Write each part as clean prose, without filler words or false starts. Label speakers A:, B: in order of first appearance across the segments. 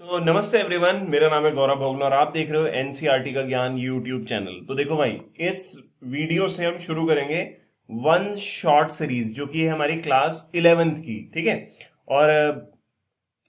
A: तो नमस्ते एवरीवन, मेरा नाम है गौरव भोगना और आप देख रहे हो एनसीईआरटी का ज्ञान यूट्यूब चैनल। तो देखो भाई, इस वीडियो से हम शुरू करेंगे वन शॉर्ट सीरीज जो कि है हमारी क्लास 11th की। ठीक है। और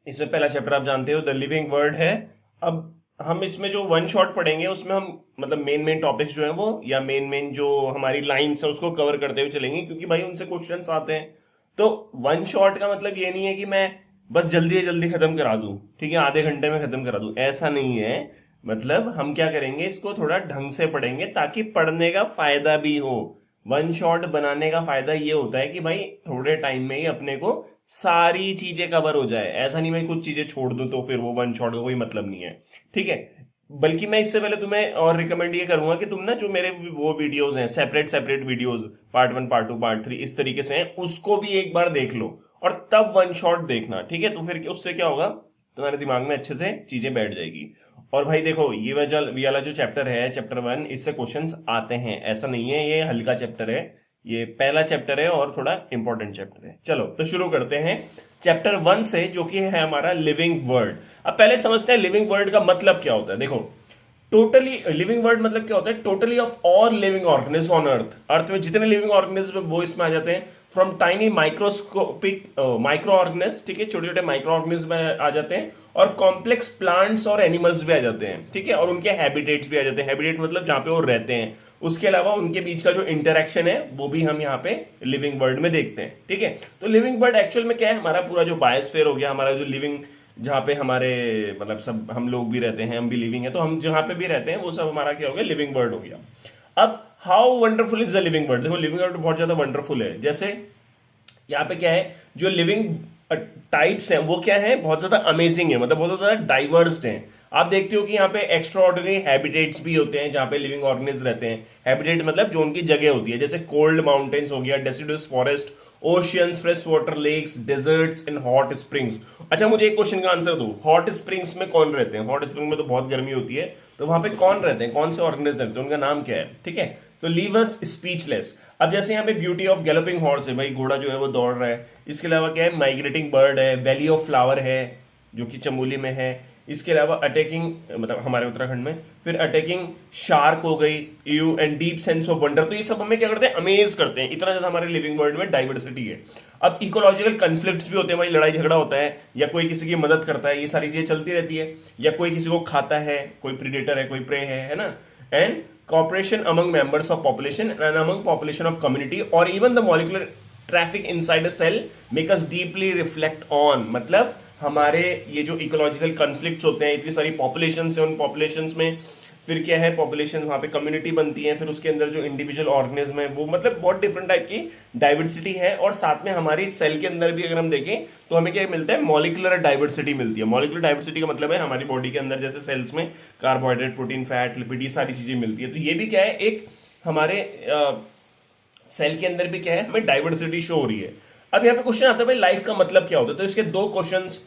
A: इसमें पहला चैप्टर आप जानते हो द लिविंग वर्ड है। अब हम इसमें जो वन शॉट पढ़ेंगे उसमें हम मतलब मेन मेन टॉपिक्स जो है वो या मेन मेन जो हमारी लाइन्स है उसको कवर करते हुए चलेंगे, क्योंकि भाई उनसे क्वेश्चंस आते हैं। तो वन शॉट का मतलब ये नहीं है कि मैं बस जल्दी से जल्दी खत्म करा दूं, ठीक है, आधे घंटे में खत्म करा दूं, ऐसा नहीं है। मतलब हम क्या करेंगे, इसको थोड़ा ढंग से पढ़ेंगे ताकि पढ़ने का फायदा भी हो। वन शॉट बनाने का फायदा ये होता है कि भाई थोड़े टाइम में ही अपने को सारी चीजें कवर हो जाए। ऐसा नहीं मैं कुछ चीजें छोड़ दूं तो फिर वो वन शॉट का कोई मतलब नहीं है। ठीक है। बल्कि मैं इससे पहले तुम्हें और रिकमेंड ये करूंगा कि तुम ना जो मेरे वो वीडियोस हैं, separate separate videos, part 1 part 2 part 3 इस तरीके से हैं, उसको भी एक बार देख लो और तब वन शॉट देखना। ठीक है। तो फिर उससे क्या होगा, तुम्हारे दिमाग में अच्छे से चीजें बैठ जाएगी। और भाई देखो, ये वाला जो चैप्टर है, चैप्टर 1, इससे क्वेश्चंस आते हैं, ऐसा नहीं है ये हल्का चैप्टर है। ये पहला चैप्टर है और थोड़ा इंपॉर्टेंट चैप्टर है। चलो तो शुरू करते हैं चैप्टर 1 से, जो कि है हमारा लिविंग वर्ड। अब पहले समझते हैं लिविंग वर्ड का मतलब क्या होता है। देखो, टोटली लिविंग वर्ड मतलब क्या होता है, totally of all living organism on earth. Earth में जितने लिविंग ऑर्गेनिज्म वो इसमें आ जाते हैं। From tiny microscopic microorganism, ठीक है, छोटे छोटे माइक्रो ऑर्गेनिज्म आ जाते हैं, और कॉम्प्लेक्स प्लांट्स और एनिमल्स भी आ जाते हैं। ठीक है। और उनके हैबिटेट्स भी आ जाते हैं। हैबिटेट मतलब जहां पे वो रहते हैं। उसके अलावा उनके बीच का जो इंटरेक्शन है वो भी हम यहाँ पे लिविंग वर्ड में देखते हैं। ठीक है। तो लिविंग वर्ड एक्चुअल में क्या है, हमारा पूरा जो बायोस्फीयर हो गया, हमारा जो लिविंग, जहाँ पे हमारे मतलब सब हम लोग भी रहते हैं, हम भी लिविंग है, तो हम जहाँ पे भी रहते हैं वो सब हमारा क्या हो गया, लिविंग वर्ड हो गया। अब how wonderful is the living word. देखो, लिविंग वर्ड बहुत ज्यादा वंडरफुल है। जैसे यहाँ पे क्या है, जो लिविंग टाइप्स हैं वो क्या है, बहुत ज्यादा अमेजिंग है, मतलब बहुत ज्यादा डाइवर्स्ड हैं। आप देखते हो कि यहाँ पे एक्स्ट्रा ऑर्डिनरी हैबिटेट्स भी होते हैं जहाँ पे लिविंग ऑर्गेनिज्म रहते हैं। हैबिटेट मतलब जो उनकी जगह होती है, जैसे कोल्ड माउंटेन्स हो गया, deciduous forest, oceans, fresh water lakes, deserts and hot springs. अच्छा, मुझे एक क्वेश्चन का आंसर दो, हॉट स्प्रिंग्स में कौन रहते हैं? हॉट स्प्रिंग में तो बहुत गर्मी होती है, तो वहां पे कौन रहते हैं, कौन से ऑर्गेनिज्म रहते हैं, उनका नाम क्या है? ठीक है। तो लीव अस स्पीचलेस। अब जैसे यहाँ पे ब्यूटी ऑफ गैलोपिंग हॉर्स है, भाई घोड़ा जो है वो दौड़ रहा है। इसके अलावा क्या है, माइग्रेटिंग बर्ड है, वैली ऑफ फ्लावर है जो कि चमोली में है। इसके अलावा अटैकिंग, मतलब हमारे उत्तराखंड में, फिर अटैकिंग शार्क हो गई, you and deep sense of wonder. तो ये सब हमें क्या करते हैं, अमेज करते हैं। इतना ज्यादा हमारे लिविंग वर्ल्ड में डाइवर्सिटी है। अब इकोलॉजिकल कन्फ्लिक्ट्स भी होते हैं, भाई लड़ाई झगड़ा होता है, या कोई किसी की मदद करता है, ये सारी चीजें चलती रहती है, या कोई किसी को खाता है, कोई प्रीडेटर है, कोई प्रे है ना। And cooperation among members of population and among population of community or even the molecular traffic inside a cell make us deeply reflect on। मतलब हमारे ये जो इकोलॉजिकल कन्फ्लिक्ट्स होते हैं, इतनी सारी पॉपुलेशन है, उन पॉपुलेशंस में फिर क्या है, पॉपुलेशन वहाँ पे कम्युनिटी बनती है, फिर उसके अंदर जो इंडिविजुअल ऑर्गेनिज्म है वो मतलब बहुत डिफरेंट टाइप की डाइवर्सिटी है। और साथ में हमारी सेल के अंदर भी अगर हम देखें तो हमें क्या मिलता है, मॉलिकुलर डाइवर्सिटी मिलती है। मॉलिकुलर डाइवर्सिटी का मतलब है हमारी बॉडी के अंदर जैसे सेल्स में कार्बोहाइड्रेट, प्रोटीन, फैट, लिपिड, ये सारी चीजें मिलती है। तो ये भी क्या है, एक हमारे सेल के अंदर भी क्या है, हमें डाइवर्सिटी शो हो रही है। अब यहाँ पे क्वेश्चन आता है, भाई लाइफ का मतलब क्या होता है? तो इसके दो क्वेश्चंस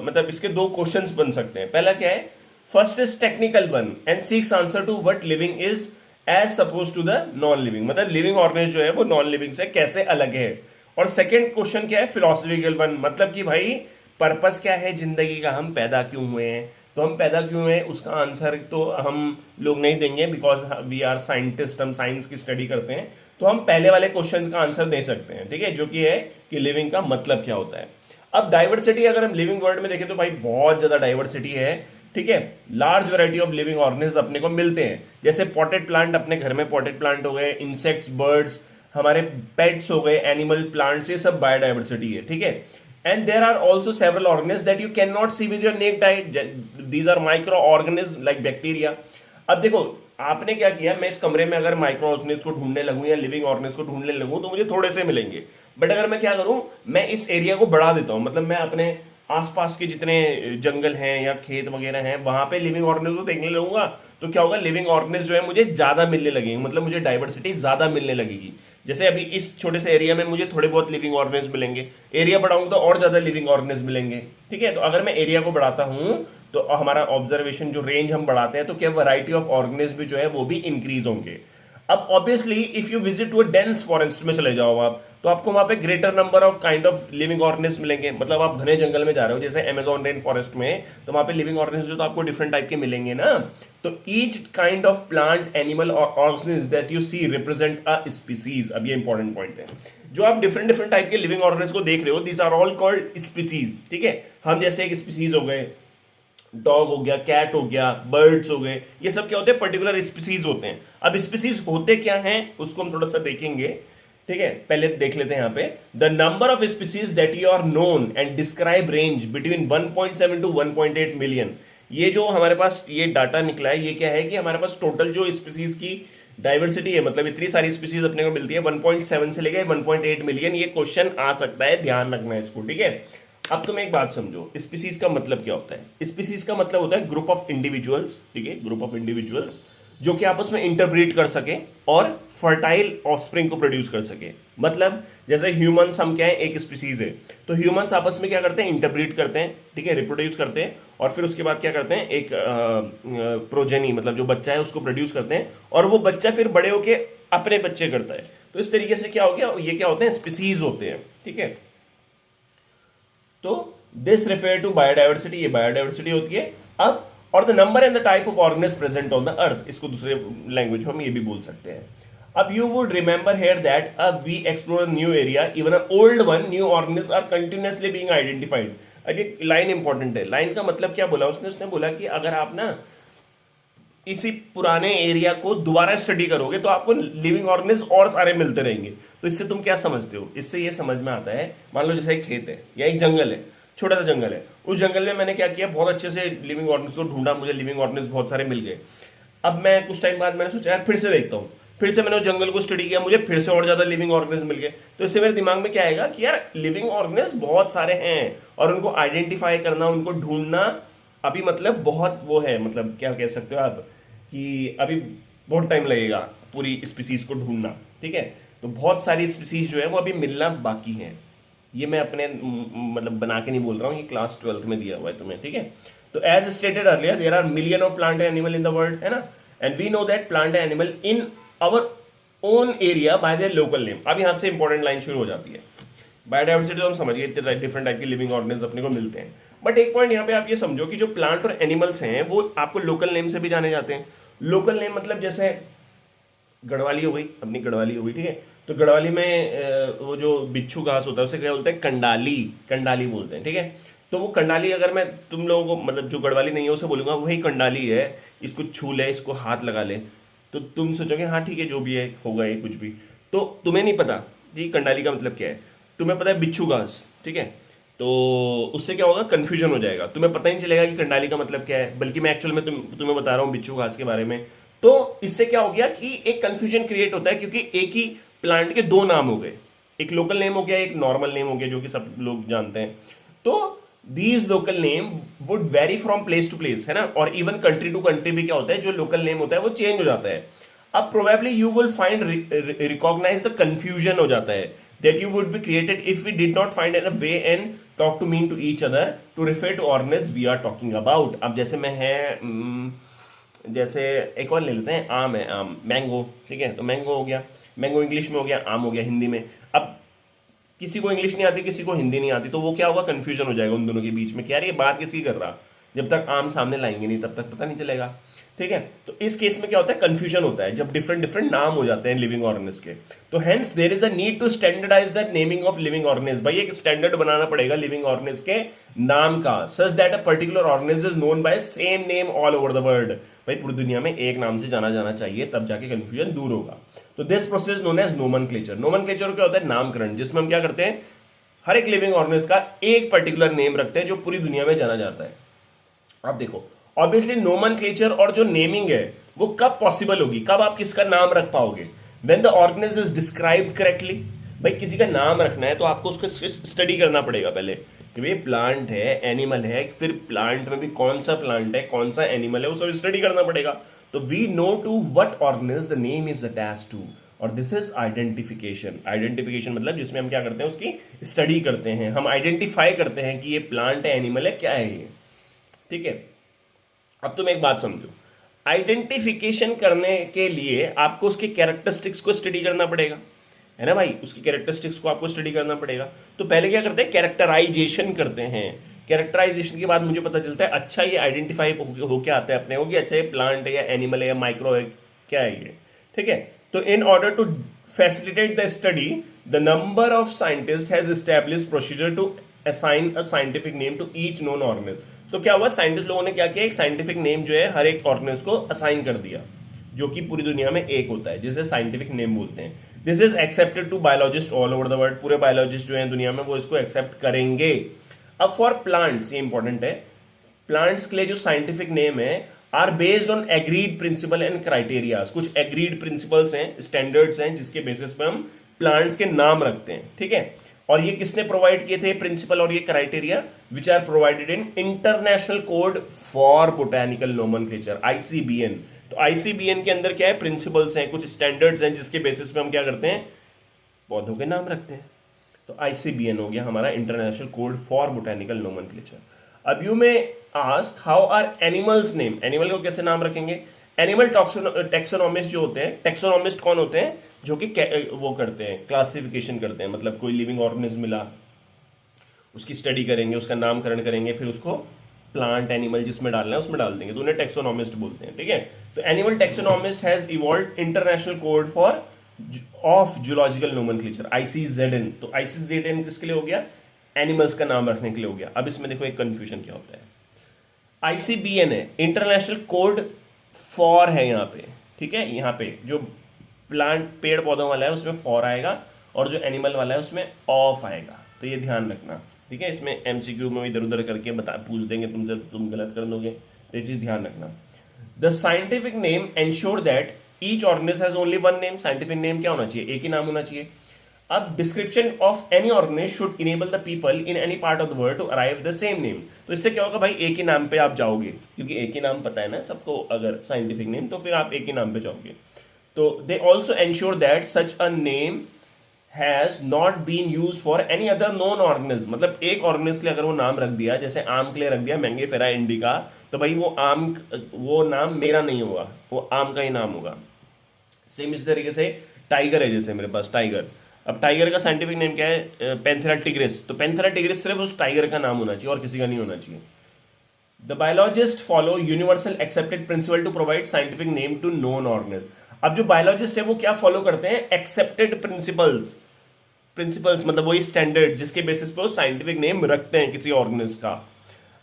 A: मतलब इसके दो क्वेश्चंस बन सकते हैं। पहला क्या है, first is technical one and seeks answer to what living is as suppose to the non living. मतलब लिविंग ऑर्गेनिज्म जो है वो नॉन लिविंग से कैसे अलग है। और सेकंड क्वेश्चन क्या है, फिलोसफिकल वन, मतलब कि भाई पर्पस क्या है जिंदगी का, हम पैदा क्यों हुए हैं। तो हम पैदा क्यों हुए, उसका आंसर तो हम लोग नहीं देंगे, बिकॉज वी आर साइंटिस्ट, हम साइंस की स्टडी करते हैं। तो हम पहले वाले क्वेश्चन का आंसर दे सकते हैं, ठीक है, जो कि है कि लिविंग का मतलब क्या होता है। अब डाइवर्सिटी अगर हम लिविंग वर्ल्ड में देखें तो भाई बहुत ज्यादा डाइवर्सिटी है। ठीक है। Large variety of living organism अपने को मिलते हैं, जैसे पॉटेड प्लांट, अपने घर में पॉटेड प्लांट हो गए, इंसेक्ट्स, बर्ड्स, हमारे पेट्स हो गए, एनिमल, प्लांट्स, ये सब बायोडाइवर्सिटी है। ठीक है। And there are also several organism that you can not see with your naked eye. These are micro organism like bacteria. अब देखो, आपने क्या किया, मैं इस कमरे में अगर माइक्रो ऑर्गेनिज्म को ढूंढने लगूं या लिविंग ऑर्गेनिज्म को ढूंढने लगूं तो मुझे थोड़े से मिलेंगे। बट अगर मैं क्या करूं, मैं इस एरिया को बढ़ा देता हूं, मतलब मैं अपने आसपास के जितने जंगल हैं या खेत वगैरह हैं वहां पे लिविंग ऑर्गेनिज्म को देखने लगूंगा, तो क्या होगा, लिविंग ऑर्गेनिज्म जो है मुझे ज्यादा मिलने लगेंगे, मतलब मुझे डाइवर्सिटी ज्यादा मिलने लगेगी। जैसे अभी इस छोटे से एरिया में मुझे थोड़े बहुत लिविंग ऑर्गेनिज्म मिलेंगे, एरिया बढ़ाऊंगा तो और ज्यादा लिविंग ऑर्गेनिज्म मिलेंगे। ठीक है। तो अगर मैं एरिया को बढ़ाता हूं तो हमारा ऑब्जर्वेशन जो रेंज हम बढ़ाते हैं तो क्या वैरायटी ऑफ ऑर्गेनिज्म भी जो है वो भी इंक्रीज होंगे। अब obviously if you visit to a dense forest में चले जाओ आप, तो आपको वहां पे greater number of kind of living organism मिलेंगे। मतलब आप घने जंगल में जा रहे हो जैसे अमेजोन रेन फॉरेस्ट में, तो वहां पे लिविंग ऑर्गेनिज्म तो आपको डिफरेंट टाइप के मिलेंगे ना। तो each kind of plant animal और organism that you see represent a species. अब ये इंपॉर्टेंट पॉइंट है, जो आप डिफरेंट डिफरेंट टाइप के लिविंग ऑर्गेनिज्म को देख रहे हो, these are all called species. ठीक है, हम जैसे एक स्पीसीज हो गए, डॉग हो गया, कैट हो गया, बर्ड्स हो गए, ये सब क्या होते हैं, पर्टिकुलर स्पीसीज होते हैं। अब स्पीसीज होते क्या हैं उसको हम थोड़ा सा देखेंगे। ठीक है, पहले देख लेते हैं यहाँ पे, the number of species that you are known and describe range between 1.7 to 1.8 million. ये जो हमारे पास ये डाटा निकला है, ये क्या है कि हमारे पास टोटल जो स्पीसीज की डाइवर्सिटी है, मतलब इतनी सारी स्पीसीज अपने को मिलती है 1.7 से लेकर 1.8 मिलियन। ये क्वेश्चन आ सकता है, ध्यान रखना है इसको। ठीक है, अब तुम एक बात समझो, स्पीसीज का मतलब क्या होता है। स्पीसीज का मतलब होता है ग्रुप ऑफ इंडिविजुअल्स। ठीक है, ग्रुप ऑफ इंडिविजुअल्स जो कि आपस में इंटरब्रीड कर सके और फर्टाइल ऑफस्प्रिंग को प्रोड्यूस कर सके। मतलब जैसे ह्यूमंस, हम क्या है, एक स्पीसीज है, तो ह्यूमंस आपस में क्या करते हैं, इंटरब्रीड करते हैं। ठीक है, रिप्रोड्यूस करते हैं, और फिर उसके बाद क्या करते हैं, एक प्रोजेनी मतलब जो बच्चा है उसको प्रोड्यूस करते हैं, और वो बच्चा फिर बड़े होके अपने बच्चे करता है। तो इस तरीके से क्या हो गया, ये क्या होते हैं, स्पीसीज होते हैं। ठीक है, तो दिस रेफर टू बायोडाइवर्सिटी, ये बायोडाइवर्सिटी होती है। अब और the number and the type of organism present on the earth, इसको दूसरे लैंग्वेज में हम ये भी बोल सकते हैं। अब you would remember here that we explore new area even a old one, new organism are continuously being identified. अब ये लाइन इंपॉर्टेंट है। लाइन का मतलब क्या बोला उसने बोला कि अगर आप ना इसी पुराने एरिया को दोबारा स्टडी करोगे तो आपको लिविंग ऑर्गेनिज्म और सारे मिलते रहेंगे। तो इससे तुम क्या समझते हो, इससे ये समझ में आता है, मान लो जैसे एक खेत है या एक जंगल है, छोटा सा जंगल है, उस जंगल में मैंने क्या किया, बहुत अच्छे से लिविंग ऑर्गेनिज्म को ढूंढा, मुझे लिविंग ऑर्गेनिज्म बहुत सारे मिल गए। अब मैं कुछ टाइम बाद मैंने सोचा यार फिर से देखता हूँ, फिर से मैंने उस जंगल को स्टडी किया, मुझे फिर से और ज्यादा लिविंग ऑर्गेनिज्म मिल गए। तो इससे मेरे दिमाग में क्या आएगा कि यार लिविंग ऑर्गेनिज्म बहुत सारे हैं, और उनको आइडेंटिफाई करना, उनको ढूंढना अभी मतलब बहुत वो है, मतलब क्या कह सकते हो आप कि अभी बहुत टाइम लगेगा पूरी स्पीसीज को ढूंढना। ठीक है, तो बहुत सारी स्पीसीज जो है वो अभी मिलना बाकी है। ये मैं अपने मतलब बना के नहीं बोल रहा हूँ, ये क्लास 12th में दिया हुआ है तुम्हें। ठीक है, तो as stated earlier there are million of plant and animal in the world, है ना, and we know that plant and animal in our own area by their local name. अब यहाँ से इंपॉर्टेंट लाइन शुरू हो जाती है। बायोडाइवर्सिटी तो हम समझ गए, इतने डिफरेंट टाइप के लिविंग ऑर्गेनिज्म अपने को मिलते हैं, बट एक पॉइंट यहाँ पे आप ये समझो कि जो प्लांट और एनिमल्स हैं वो आपको लोकल नेम से भी जाने जाते हैं। लोकल नेम मतलब जैसे गढ़वाली हो गई, अपनी गढ़वाली हो गई। ठीक है, तो गढ़वाली में वो जो बिच्छू घास होता है उसे क्या बोलते हैं, कंडाली, कंडाली बोलते हैं। ठीक है, तो वो कंडाली अगर मैं तुम लोगों को, मतलब जो गढ़वाली नहीं है उसे बोलूंगा वही कंडाली है, इसको छू ले, इसको हाथ लगा ले, तो तुम सोचोगे हाँ ठीक है जो भी है होगा ये कुछ भी। तो तुम्हें नहीं पता जी कंडाली का मतलब क्या है, तुम्हें पता है बिच्छू घास। ठीक है, तो उससे क्या होगा, कंफ्यूजन हो जाएगा, तुम्हें पता ही नहीं चलेगा कि कंडाली का मतलब क्या है, बल्कि मैं एक्चुअल में तुम्हें बता रहा हूँ बिच्छू घास के बारे में। तो इससे क्या हो गया कि एक कंफ्यूजन क्रिएट होता है, क्योंकि एक ही प्लांट के दो नाम हो गए, एक लोकल नेम हो गया, एक नॉर्मल नेम हो गया, जो कि सब लोग जानते हैं। तो these local name would vary from place to place, है ना, और इवन कंट्री टू कंट्री भी क्या होता है, जो लोकल नेम होता है वो चेंज हो जाता है। अब probably you will find recognise the confusion हो जाता है that you would be created if we did not find a way and talk to mean to each other to refer to organisms we are talking about। अब जैसे मैं है जैसे एक और ले लेते हैं, आम है, आम, मैंगो। ठीक है, तो मैंगो हो गया, मैंगो इंग्लिश में हो गया, आम हो गया हिंदी में। अब किसी को इंग्लिश नहीं आती, किसी को हिंदी नहीं आती, तो वो क्या होगा, कंफ्यूजन हो जाएगा उन दोनों के बीच में कि यार ये बात किसकी कर रहा। जब तक आम सामने लाएंगे नहीं तब तक पता नहीं चलेगा। ठीक है, तो इस केस में क्या होता है, कंफ्यूजन होता है जब डिफरेंट डिफरेंट नाम हो जाते हैं लिविंग ऑर्गेनिज्म के। तो hence there is a need to standardise the naming of living organism. भाई एक स्टैंडर्ड बनाना पड़ेगा लिविंग ऑर्गेनिज्म के नाम का, such that a particular organism is known by same name all over the world. भाई पूरी दुनिया में एक नाम से जाना जाना चाहिए, तब जाके कंफ्यूजन दूर होगा। तो this process known as nomenclature. Nomenclature क्या होता है, नामकरण, जिसमें हम क्या करते हैं, हर एक लिविंग ऑर्गेनिज्म का एक पर्टिकुलर नेम रखते हैं जो पूरी दुनिया में जाना जाता है। अब देखो ऑब्वियसली नोमेनक्लेचर और जो नेमिंग है वो कब पॉसिबल होगी, कब आप किसका नाम रख पाओगे, when the organism is described correctly. भाई किसी का नाम रखना है तो आपको उसको स्टडी करना पड़ेगा पहले कि भाई प्लांट है, एनिमल है, फिर प्लांट में भी कौन सा प्लांट है, कौन सा एनिमल है, वो सब स्टडी करना पड़ेगा। तो we know to what organism the name is attached to, और दिस इज आइडेंटिफिकेशन। आइडेंटिफिकेशन मतलब जिसमें हम क्या करते हैं, उसकी स्टडी करते हैं, हम आइडेंटिफाई करते हैं कि ये प्लांट है, एनिमल है, क्या है ये। ठीक है, अब तुम एक बात समझो, आइडेंटिफिकेशन करने के लिए आपको उसके कैरेक्टरिस्टिक्स को स्टडी करना पड़ेगा, है ना भाई, उसकी कैरेक्टरिस्टिक्स को आपको स्टडी करना पड़ेगा। तो पहले क्या करते हैं, कैरेक्टराइजेशन करते हैं। कैरेक्टराइजेशन के बाद मुझे पता चलता है अच्छा ये आइडेंटिफाई हो क्या आता है अपने को, कि अच्छा ये प्लांट है या एनिमल है या माइक्रो है, क्या है ये, ठीक है। तो in order to facilitate the study, the number of scientist has established procedure to assign a scientific name to each known organism. तो क्या हुआ, साइंटिस्ट लोगों ने क्या किया, एक साइंटिफिक नेम जो है हर एक ऑर्गेनिज्म को असाइन कर दिया, जो कि पूरी दुनिया में एक होता है, जिसे साइंटिफिक नेम बोलते हैं। This is accepted to biologist all over the world. पूरे बायोलॉजिस्ट जो हैं दुनिया में वो इसको एक्सेप्ट करेंगे। अब फॉर प्लांट्स, ये इंपॉर्टेंट है, प्लांट्स के लिए जो साइंटिफिक नेम है are based on agreed principle and criterias. कुछ एग्रीड प्रिंसिपल्स हैं, स्टैंडर्ड्स हैं, जिसके बेसिस पे हम प्लांट्स के नाम रखते हैं, ठीक है। और ये किसने प्रोवाइड किए थे प्रिंसिपल और ये criteria, which are provided in international code for botanical nomenclature, ICBN. तो आईसीबीएन के अंदर क्या है, प्रिंसिपल्स हैं, कुछ स्टैंडर्ड्स हैं, जिसके बेसिस पे हम क्या करते हैं, पौधों के नाम रखते हैं। तो आईसीबीएन हो गया हमारा international code for botanical nomenclature. अब you may ask how are animals name, animal को कैसे नाम रखेंगे। एनिमल टेक्सोनॉमिस्ट जो होते हैं, टेक्सोनॉमिस्ट कौन होते हैं, जो कि वो करते हैं, क्लासिफिकेशन करते हैं, मतलब कोई लिविंग ऑर्गेनिज्म मिला, उसकी स्टडी करेंगे, उसका नामकरण करेंगे, फिर उसको प्लांट एनिमल जिसमें डालना है उसमें डाल देंगे, तो उन्हें टेक्सोनॉमिस्ट बोलते हैं, ठीक है। तो animal taxonomist has evolved international code for of zoological nomenclature, ICZN. तो आईसीजेडएन किसके लिए हो गया, एनिमल्स का नाम रखने के लिए हो गया। अब इसमें देखो एक कंफ्यूजन क्या होता है, आईसीबीएन है, इंटरनेशनल कोड फॉर है यहाँ पे, ठीक है। यहाँ पे जो प्लांट पेड़ पौधों वाला है उसमें फॉर आएगा, और जो एनिमल वाला है उसमें ऑफ आएगा, तो ये ध्यान रखना, ठीक है। इसमें एमसीक्यू में इधर उधर करके पूछ देंगे तुमसे, तुम गलत कर दोगे, तो ये चीज ध्यान रखना। The scientific name ensure that each organism has only one name. Scientific name क्या होना चाहिए, एक ही नाम होना चाहिए। अब description of any organism should enable the people in any part of the world to arrive the same name. तो इससे क्या होगा भाई, एक ही नाम पे आप जाओगे, क्योंकि एक ही नाम पता है ना सबको, अगर साइंटिफिक नेम, तो फिर आप एक ही नाम पे जाओगे। तो they also ensure that such a name has not been use for any other known organism. मतलब एक ऑर्गेनिज्म के लिए अगर वो नाम रख दिया, जैसे आम के लिए रख दिया मैंगीफेरा इंडिका, तो भाई वो नाम मेरा नहीं होगा, वो आम का ही नाम होगा। सेम इस तरीके से टाइगर है, जैसे मेरे पास टाइगर, अब टाइगर का साइंटिफिक नेम क्या है, पैंथेरा टिग्रिस, तो पैंथेरा टिग्रिस सिर्फ उस टाइगर का नाम होना चाहिए और किसी का नहीं होना चाहिए। The biologist follow universal accepted principle to provide scientific name to known organism. अब जो बायोलॉजिस्ट है वो क्या फॉलो करते हैं, एक्सेप्टेड प्रिंसिपल्स मतलब वही स्टैंडर्ड जिसके बेसिस पे वो साइंटिफिक नेम रखते हैं किसी ऑर्गेनिज्म का।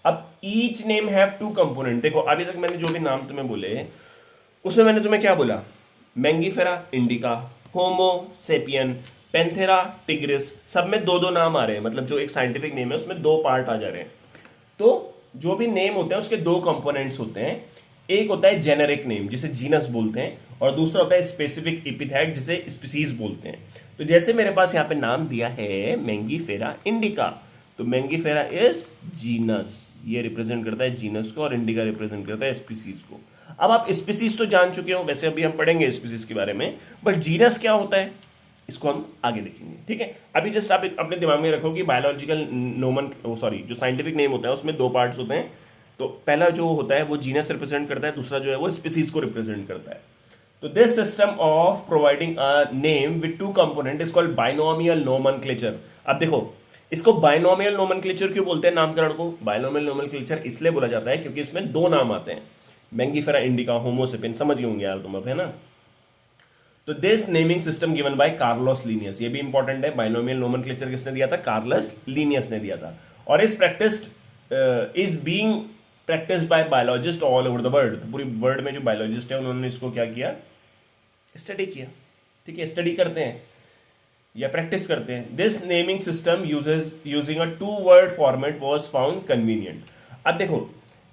A: अब each name have two component. देखो अभी तक मैंने जो भी नाम तुम्हें बोले उसमें मैंने तुम्हें क्या बोला, मैंगीफेरा इंडिका, होमो सेपियन, पैंथेरा टिग्रिस, सब में दो दो नाम आ रहे हैं, मतलब जो एक साइंटिफिक नेम है उसमें दो पार्ट आ जा रहे हैं। तो जो भी नेम होते हैं उसके दो कंपोनेंट्स होते हैं, एक होता है जेनेरिक नेम जिसे जीनस बोलते हैं, और दूसरा होता है स्पेसिफिक एपिथेट जिसे स्पीसीज बोलते हैं। तो जैसे मेरे पास यहाँ पे नाम दिया है मैंगीफेरा इंडिका, तो मैंगीफेरा इज जीनस, ये रिप्रेजेंट करता है जीनस को, और इंडिका रिप्रेजेंट करता है स्पीसीज को। अब आप स्पीसीज तो जान चुके हो, वैसे अभी हम पढ़ेंगे स्पीसीज के बारे में, बट जीनस क्या होता है इसको हम आगे देखेंगे, ठीक है। अभी जस्ट आप अपने दिमाग में रखो कि बायोलॉजिकल जो साइंटिफिक नेम होता है उसमें दो पार्ट्स होते हैं। तो पहला जो होता है वो जीनस रिप्रेजेंट करता है, दूसरा जो है वो स्पीसीज को रिप्रेजेंट करता है। तो this system of providing a name with two component is called binomial nomenclature. अब देखो इसको बाइनोमियल नोमेनक्लेचर क्यों बोलते हैं, नामकरण को बाइनोमियल नोमेनक्लेचर इसलिए बोला जाता है क्योंकि इसमें दो नाम आते हैं, मैंगीफेरा इंडिका, होमो सेपियन, समझ गए होंगे यार तुम अब, है ना। तो this naming system given by Carlos Linnaeus, ये भी इंपॉर्टेंट है, बाइनोमियल नोमेनक्लेचर किसने दिया था, कार्लोस लीनियस ने दिया था। और is being practised by biologist all over the world. तो पूरी वर्ल्ड में जो बायोलॉजिस्ट है उन्होंने इसको क्या किया, स्टडी किया, ठीक है, स्टडी करते हैं या प्रैक्टिस करते हैं। This naming system using a two word format was found convenient. अब देखो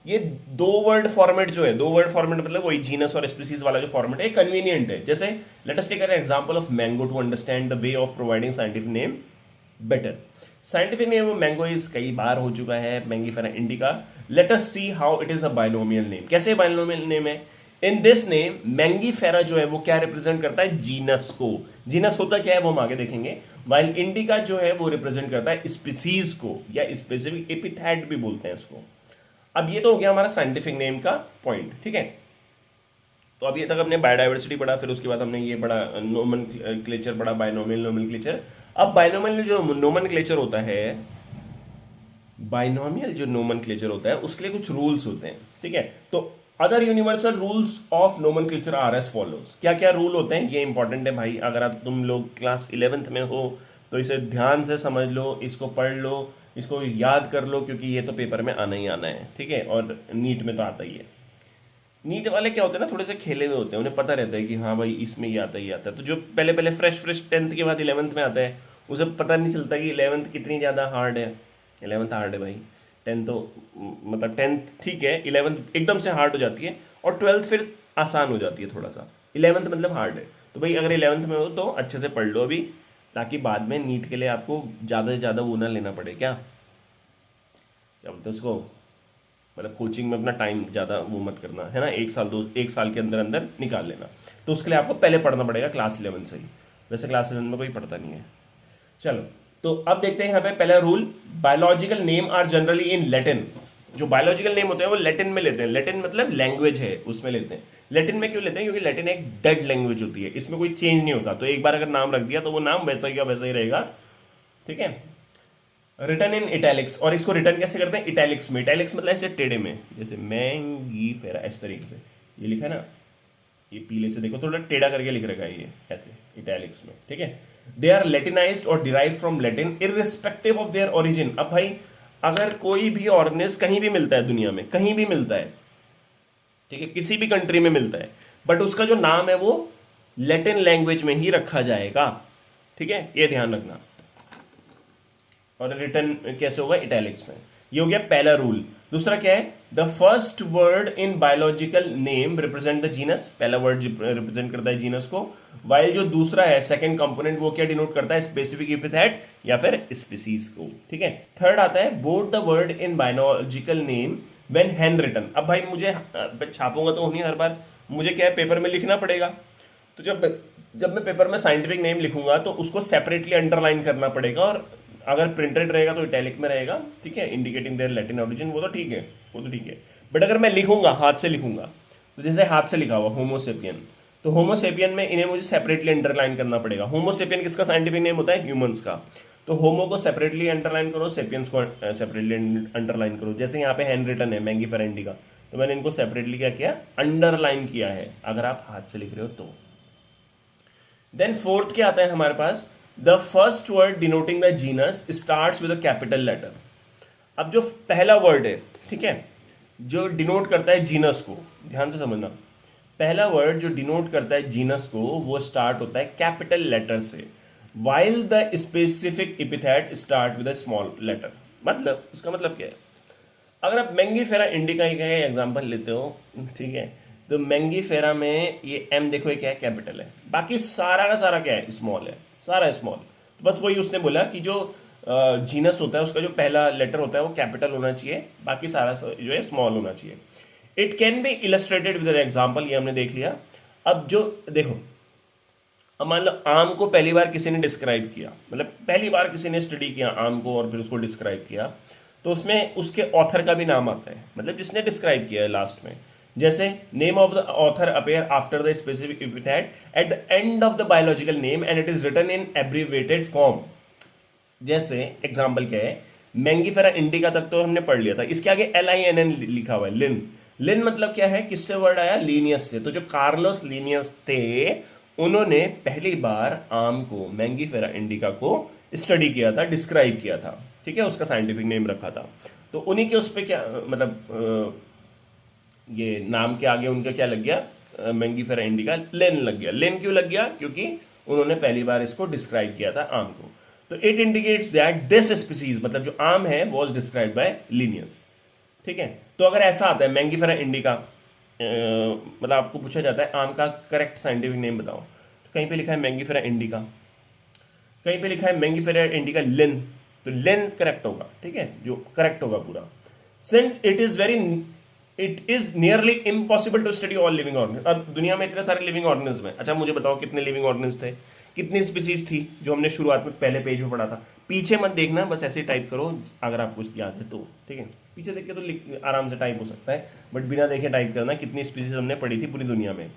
A: ये दो वर्ड फॉर्मेट जो है, दो वर्ड फॉर्मेट मतलब वही जीनस और स्पीसीज वाला जो फॉर्मेट है, कन्वीनियंट है। जैसे let us take an example of mango to understand the way of providing scientific name better. Scientific name mango is कई बार हो चुका है, Mangifera indica. Let us see how it is a binomial name. कैसे binomial name है, in this name Mangifera जो है वो क्या रिप्रेजेंट करता है, जीनस को। जीनस होता क्या है वो हम आगे देखेंगे। वाइल इंडिका जो है वो रिप्रेजेंट करता है स्पीसीज को, या स्पेसिफिक एपिथेट भी बोलते हैं इसको। अब ये तो हो गया हमारा साइंटिफिक नेम का पॉइंट, ठीक है। तो अभी तक हमने बायोडाइवर्सिटी पढ़ा, फिर उसके बाद हमने ये पढ़ा नोमेनक्लेचर पढ़ा, बायनोमियल नोमेनक्लेचर। अब बायनोमियल जो नोमेनक्लेचर होता है, बाइनोमियल जो नोमेनक्लेचर होता है उसके लिए कुछ रूल्स होते हैं, ठीक है। तो other universal rules of nomenclature are as follows. क्या क्या रूल होते हैं, ये इंपॉर्टेंट है भाई। अगर आप तुम लोग क्लास 11th में हो तो इसे ध्यान से समझ लो, इसको पढ़ लो, इसको याद कर लो, क्योंकि ये तो पेपर में आना ही आना है, ठीक है। और नीट में तो आता ही है। नीट वाले क्या होते हैं ना, थोड़े से खेले हुए होते हैं, उन्हें पता रहता है कि हाँ भाई इसमें ये आता ही आता है। तो जो पहले पहले फ्रेश 10th के बाद 11th में आता है, उसे पता नहीं चलता कि 11th कितनी ज़्यादा हार्ड है। 11th हार्ड है भाई, 10th तो मतलब 10th ठीक है, 11th एकदम से हार्ड हो जाती है, और 12th फिर आसान हो जाती है थोड़ा सा। 11th मतलब हार्ड है। तो भाई अगर 11th में हो तो अच्छे से पढ़ लो अभी, ताकि बाद में नीट के लिए आपको ज़्यादा से ज़्यादा वो ना लेना पड़े। क्या बोलते हैं उसको, मतलब कोचिंग में अपना टाइम ज़्यादा वो मत करना है ना, एक साल के अंदर अंदर निकाल लेना। तो उसके लिए आपको पहले पढ़ना पड़ेगा क्लास 11 से ही। वैसे क्लास 11 में कोई पढ़ता नहीं है। चलो, तो अब देखते हैं यहाँ पे पहला rule, biological name are generally in Latin. जो बायोलॉजिकल नेम होते हैं वो लैटिन में लेते हैं। लैटिन मतलब लैंग्वेज है, उसमें लेते हैं। लैटिन में क्यों लेते हैं, क्योंकि लैटिन एक डेड लैंग्वेज होती है, इसमें कोई चेंज नहीं होता। तो एक बार अगर नाम रख दिया तो वो नाम वैसा ही का वैसा ही रहेगा, ठीक है। रिटर्न इन इटैलिक्स, और इसको रिटर्न कैसे करते हैं, इटैलिक्स में। इटैलिक्स मतलब ऐसे टेढ़े में, जैसे मैंगी फेरा, इस तरीके से ये लिखा है ना, ये पीले से देखो थोड़ा टेढ़ा करके लिख रखा है ये ऐसे इटैलिक्स में, ठीक है। दे आर लेटिनाइज्ड और derive from Latin irrespective of their origin. अब भाई अगर कोई भी ऑर्गेनिज्म कहीं भी मिलता है दुनिया में, कहीं भी मिलता है, ठीक है, किसी भी कंट्री में मिलता है, बट उसका जो नाम है वो लैटिन लैंग्वेज में ही रखा जाएगा, ठीक है, ये ध्यान रखना। और रिटर्न कैसे होगा, इटैलिक्स में। ये हो गया पहला रूल। दूसरा क्या है, the first word in biological name represent the genus. पहला वर्ड रिप्रेजेंट करता है जीनस को, वाइल जो दूसरा है सेकंड कंपोनेंट वो क्या डिनोट करता है, स्पेसिफिक एपिथेट या फिर स्पीसीज को, ठीक है। थर्ड आता है both the word in biological name when hand written. अब भाई मुझे छापूंगा तो नहीं हर बार, मुझे क्या है पेपर में लिखना पड़ेगा। तो जब मैं पेपर में साइंटिफिक नेम लिखूंगा तो उसको सेपरेटली अंडरलाइन करना पड़ेगा, और अगर प्रिंटेड रहेगा तो इटैलिक में रहेगा, ठीक है, इंडिकेटिंग देयर लैटिन ओरिजिन, वो तो ठीक है, वो तो ठीक है। बट अगर मैं लिखूंगा, हाथ से लिखूंगा, तो जैसे हाथ से लिखा हुआ होमोसेपियन, तो होमोसेपियन में इन्हें मुझे सेपरेटली अंडरलाइन करना पड़ेगा। होमोसेपियन किसका साइंटिफिक नेम होता है, ह्यूमंस का। तो होमो को सेपरेटली अंडरलाइन करो, सेपियंस को सेपरेटली अंडरलाइन करो। जैसे यहाँ पे हैंड रिटन है मैंगीफेरा इंडिका, तो मैंने इनको सेपरेटली क्या किया, अंडरलाइन किया है, अगर आप हाथ से लिख रहे हो तो। देन फोर्थ क्या आता है हमारे पास, the first word denoting the genus starts with a capital letter. अब जो पहला वर्ड है, ठीक है, जो डिनोट करता है जीनस को, ध्यान से समझना, पहला वर्ड जो डिनोट करता है जीनस को वो स्टार्ट होता है कैपिटल लेटर से, while the specific epithet start with a small letter. मतलब उसका मतलब क्या है, अगर आप मैंगीफेरा इंडिका का एग्जांपल लेते हो, ठीक है, तो मैंगीफेरा में ये एम देखो ये क्या है, कैपिटल है, बाकी सारा का सारा क्या है, स्मॉल है, सारा स्मॉल। तो बस वही उसने बोला कि जो जीनस होता है उसका जो पहला लेटर होता है वो कैपिटल होना चाहिए, बाकी सारा जो है स्मॉल होना चाहिए। It can be illustrated with an example, ये हमने देख लिया। अब जो देखो, अब मान लो आम को पहली बार किसी ने डिस्क्राइब किया, मतलब पहली बार किसी ने स्टडी किया आम को और फिर उसको डिस्क्राइब किया, तो उसमें उसके ऑथर का भी नाम आता है, मतलब जिसने डिस्क्राइब किया है लास्ट में। जैसे name of the author appear after the specific epithet at the end of the biological name and it is written in abbreviated form. जैसे एग्जांपल क्या है, मैंगीफेरा इंडिका तक तो हमने पढ़ लिया था, इसके आगे LINN लिखा हुआ है, लिन। लिन मतलब क्या है, किससे वर्ड आया, लीनियस से। तो जो कार्लोस लीनियस थे उन्होंने पहली बार आम को, मैंगीफेरा इंडिका को स्टडी किया था, डिस्क्राइब किया था, ठीक है, उसका साइंटिफिक नेम रखा था। तो उन्हीं के उस पर क्या मतलब ये नाम के आगे उनका क्या लग गया, मैंगीफेरा इंडिका लेन लग गया। लेन क्यों लग गया, क्योंकि उन्होंने पहली बार इसको डिस्क्राइब किया था आम को। तो it indicates that this species, मतलब जो आम है वॉज डिस्क्राइब बाय लीनियस, ठीक है। तो अगर ऐसा आता है मैंगीफेरा इंडिका, मतलब आपको पूछा जाता है आम का करेक्ट साइंटिफिक नेम बताओ, तो कहीं पे लिखा है मैंगीफेरा इंडिका, कहीं पे लिखा है मैंगीफेरा इंडिका लेन, तो लेन करेक्ट होगा, ठीक है, जो करेक्ट होगा पूरा। Since it is nearly impossible to study all living organism. अब दुनिया में इतने सारे लिविंग ऑर्गेनिज्म हैं, अच्छा मुझे बताओ कितने लिविंग ऑर्गेनिज्म थे, कितनी स्पीसीज थी, जो हमने शुरुआत में पहले पेज में पढ़ा था। पीछे मत देखना, बस ऐसे टाइप करो अगर आपको याद है तो, ठीक है। पीछे देख के तो आराम से टाइप हो सकता है, बट बिना देखे टाइप करना कितनी स्पीसीज हमने पढ़ी थी पूरी दुनिया में,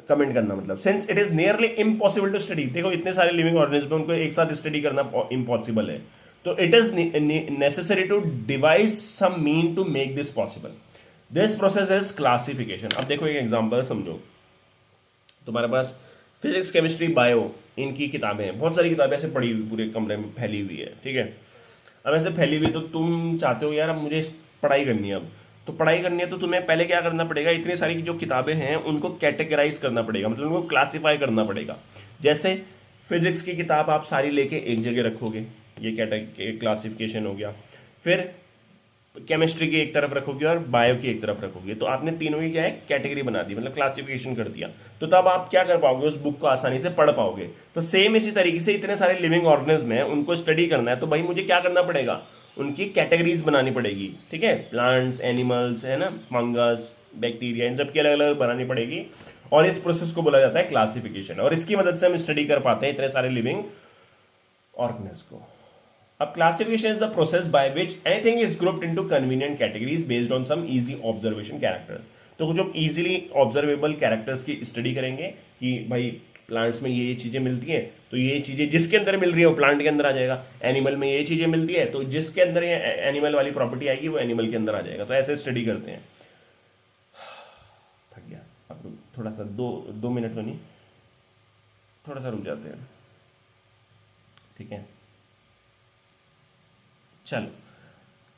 A: कमेंट करना मतलब। Since it is nearly impossible to study, देखो इतने सारे लिविंग ऑर्गेनिज्म उनको एक साथ स्टडी करना इम्पॉसिबल है, तो it is necessary to devise some means to make this possible. This process is classification. अब देखो एक एग्जांपल समझो, तुम्हारे पास फिजिक्स केमिस्ट्री बायो इनकी किताबें हैं, बहुत सारी किताबें ऐसे पड़ी हुई पूरे कमरे में फैली हुई है, ठीक है। अब ऐसे फैली हुई तो तुम चाहते हो यार अब मुझे पढ़ाई करनी है, अब तो पढ़ाई करनी है तो तुम्हें पहले क्या करना पड़ेगा, इतनी सारी जो किताबें हैं उनको कैटेगराइज करना पड़ेगा, मतलब उनको क्लासीफाई करना पड़ेगा। जैसे फिजिक्स की किताब आप सारी लेके एक जगह रखोगे, ये क्लासिफिकेशन हो गया। फिर केमिस्ट्री की एक तरफ रखोगे और बायो की एक तरफ रखोगे, तो आपने तीनों की क्या है कैटेगरी बना दी, मतलब क्लासिफिकेशन कर दिया, तो तब आप क्या कर पाओगे, उस बुक को आसानी से पढ़ पाओगे। तो सेम इसी तरीके से इतने सारे लिविंग ऑर्गेनिज्म हैं, उनको स्टडी करना है तो भाई मुझे क्या करना पड़ेगा, उनकी कैटेगरीज बनानी पड़ेगी, ठीक है। प्लांट्स, एनिमल्स है ना, फंगस, बैक्टीरिया, इन सब की अलग अलग बनानी पड़ेगी, और इस प्रोसेस को बोला जाता है क्लासिफिकेशन, और इसकी मदद से हम स्टडी कर पाते हैं इतने सारे लिविंग ऑर्गेनिज्म को। अब classification is the process by which anything is grouped into convenient categories based on some easy observation characters. तो कुछ हम इजीली ऑब्जर्वेबल कैरेक्टर्स की स्टडी करेंगे कि भाई प्लांट्स में ये चीज़ें मिलती हैं, तो ये चीज़ें जिसके अंदर मिल रही है वो प्लांट के अंदर आ जाएगा। एनिमल में ये चीज़ें मिलती है तो जिसके अंदर ये एनिमल वाली प्रॉपर्टी आएगी वो एनिमल के अंदर आ जाएगा। तो ऐसे स्टडी करते हैं। थक गया, अब थोड़ा सा दो मिनट में नहीं, थोड़ा सा रुक जाते हैं, ठीक है। चलो,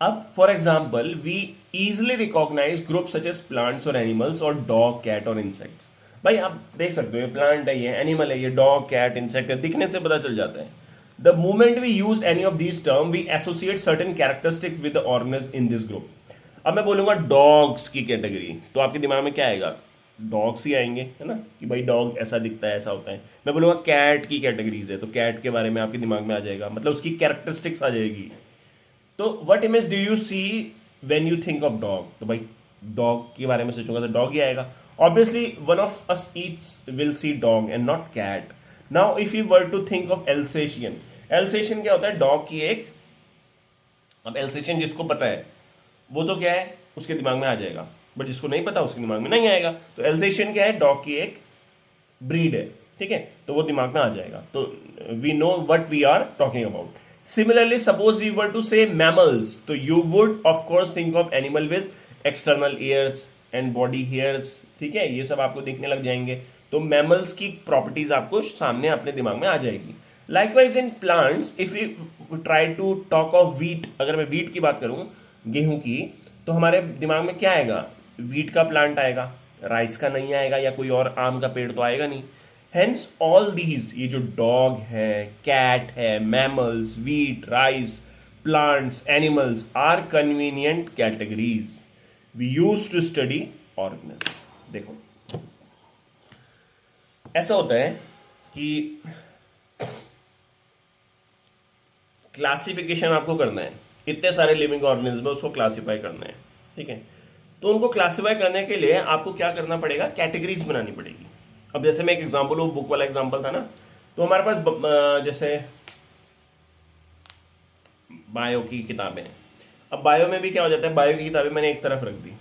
A: अब for example we easily recognise group such as plants और एनिमल्स और डॉग, कैट और इंसेक्ट्स। भाई आप देख सकते हो ये प्लांट है, ये एनिमल है, ये डॉग, कैट, इंसेक्ट है, दिखने से पता चल जाता है। The moment we use any of these term we associate certain characteristic with the organism in this group. अब मैं बोलूंगा डॉग्स की कैटेगरी, तो आपके दिमाग में क्या आएगा, डॉग्स ही आएंगे, है ना, कि भाई डॉग ऐसा दिखता है, ऐसा होता है। मैं बोलूंगा कैट की कैटेगरीज है, तो कैट के बारे में आपके दिमाग में आ जाएगा, मतलब उसकी कैरेक्टरिस्टिक्स आ जाएगी। तो what image do you see when you think of dog, तो भाई डॉग के बारे में सोचूंगा तो डॉग ही आएगा। Obviously one of us each will see dog and not cat. Now if you were to think of Alsatian, Alsatian क्या होता है, डॉग की एक, अब एल्सेशियन जिसको पता है वो तो क्या है उसके दिमाग में आ जाएगा, बट जिसको नहीं पता उसके दिमाग में नहीं आएगा। तो एल्सेशियन क्या है, डॉग की एक ब्रीड है, ठीक है, तो वो दिमाग में आ जाएगा। तो we know what we are talking about. Similarly, suppose we were to say mammals, तो you would of course think of animal with external ears and body hairs, ठीक है, ये सब आपको दिखने लग जाएंगे। तो mammals की प्रॉपर्टीज आपको सामने अपने दिमाग में आ जाएगी। Likewise in plants, if we try to talk of wheat, अगर मैं wheat की बात करूं, गेहूं की, तो हमारे दिमाग में क्या आएगा, wheat का प्लांट आएगा, राइस का नहीं आएगा, या कोई और आम का पेड़ तो आएगा नहीं। Hence all these, ये जो डॉग है, कैट है, mammals, wheat, rice, plants, animals are convenient categories we use to study organism. देखो ऐसा होता है कि क्लासिफिकेशन आपको करना है, इतने सारे लिविंग ऑर्गेनिज्म है उसको क्लासीफाई करना है, ठीक है। तो उनको क्लासीफाई करने के लिए आपको क्या करना पड़ेगा, कैटेगरीज बनानी पड़ेगी। अब जैसे मैं एक एग्जांपल, वो बुक वाला एग्जांपल था ना, तो हमारे पास जैसे बायो की किताबें हैं। अब बायो में भी क्या हो जाता है, बायो की किताबें मैंने एक तरफ रख दी।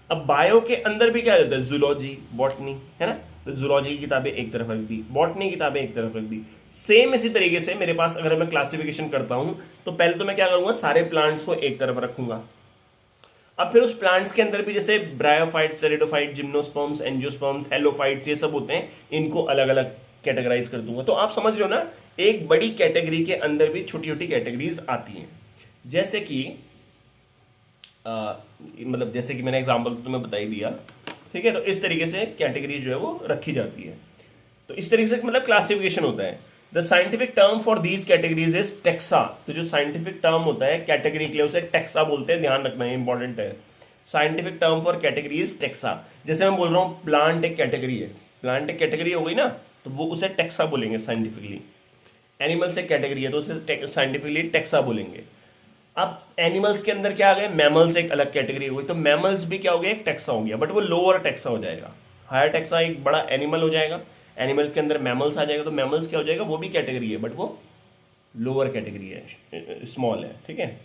A: अब बायो के अंदर भी क्या हो जाता है, जूलॉजी, बॉटनी, है ना, तो जूलॉजी की किताबें एक तरफ रख दी, बॉटनी की किताबें एक तरफ रख दी। सेम इसी तरीके से मेरे पास अगर मैं क्लासिफिकेशन करता हूं तो पहले तो मैं क्या करूंगा, सारे प्लांट्स को एक तरफ रखूंगा। अब फिर उस प्लांट्स के अंदर भी जैसे bryophytes, pteridophyte, gymnosperms, angiosperms, thallophytes, ये सब होते हैं, इनको अलग अलग कैटेगराइज कर दूंगा। तो आप समझ रहे हो ना, एक बड़ी कैटेगरी के अंदर भी छोटी छोटी कैटेगरीज आती हैं। जैसे कि मतलब जैसे कि मैंने एग्जांपल तुम्हें बता ही दिया, ठीक है। तो इस तरीके से कैटेगरी जो है वो रखी जाती है। तो इस तरीके से मतलब क्लासिफिकेशन होता है। The scientific term for these categories is taxa. तो जो साइंटिफिक टर्म होता है कैटेगरी के लिए उसे टेक्सा बोलते हैं, ध्यान रखना है, इंपॉर्टेंट है। Scientific term for category is taxa. जैसे मैं बोल रहा हूँ प्लांट एक कैटेगरी है, प्लांट एक कैटेगरी हो गई ना, तो वो उसे टेक्सा बोलेंगे साइंटिफिकली। एनिमल्स एक कैटेगरी है तो उसे साइंटिफिकली टेक्सा बोलेंगे। अब एनिमल्स के अंदर क्या आ गए, मैमल्स एक अलग कैटेगरी हो गई, तो मैमल्स भी क्या हो गया, एक टेक्सा हो गया, बट वो लोअर टेक्सा हो जाएगा। हायर टेक्सा एक बड़ा एनिमल हो जाएगा, एनिमल्स के अंदर मैमल्स आ जाएगा, तो मैमल्स क्या हो जाएगा, वो भी कैटेगरी है बट वो लोअर कैटेगरी है, स्मॉल है, ठीक है,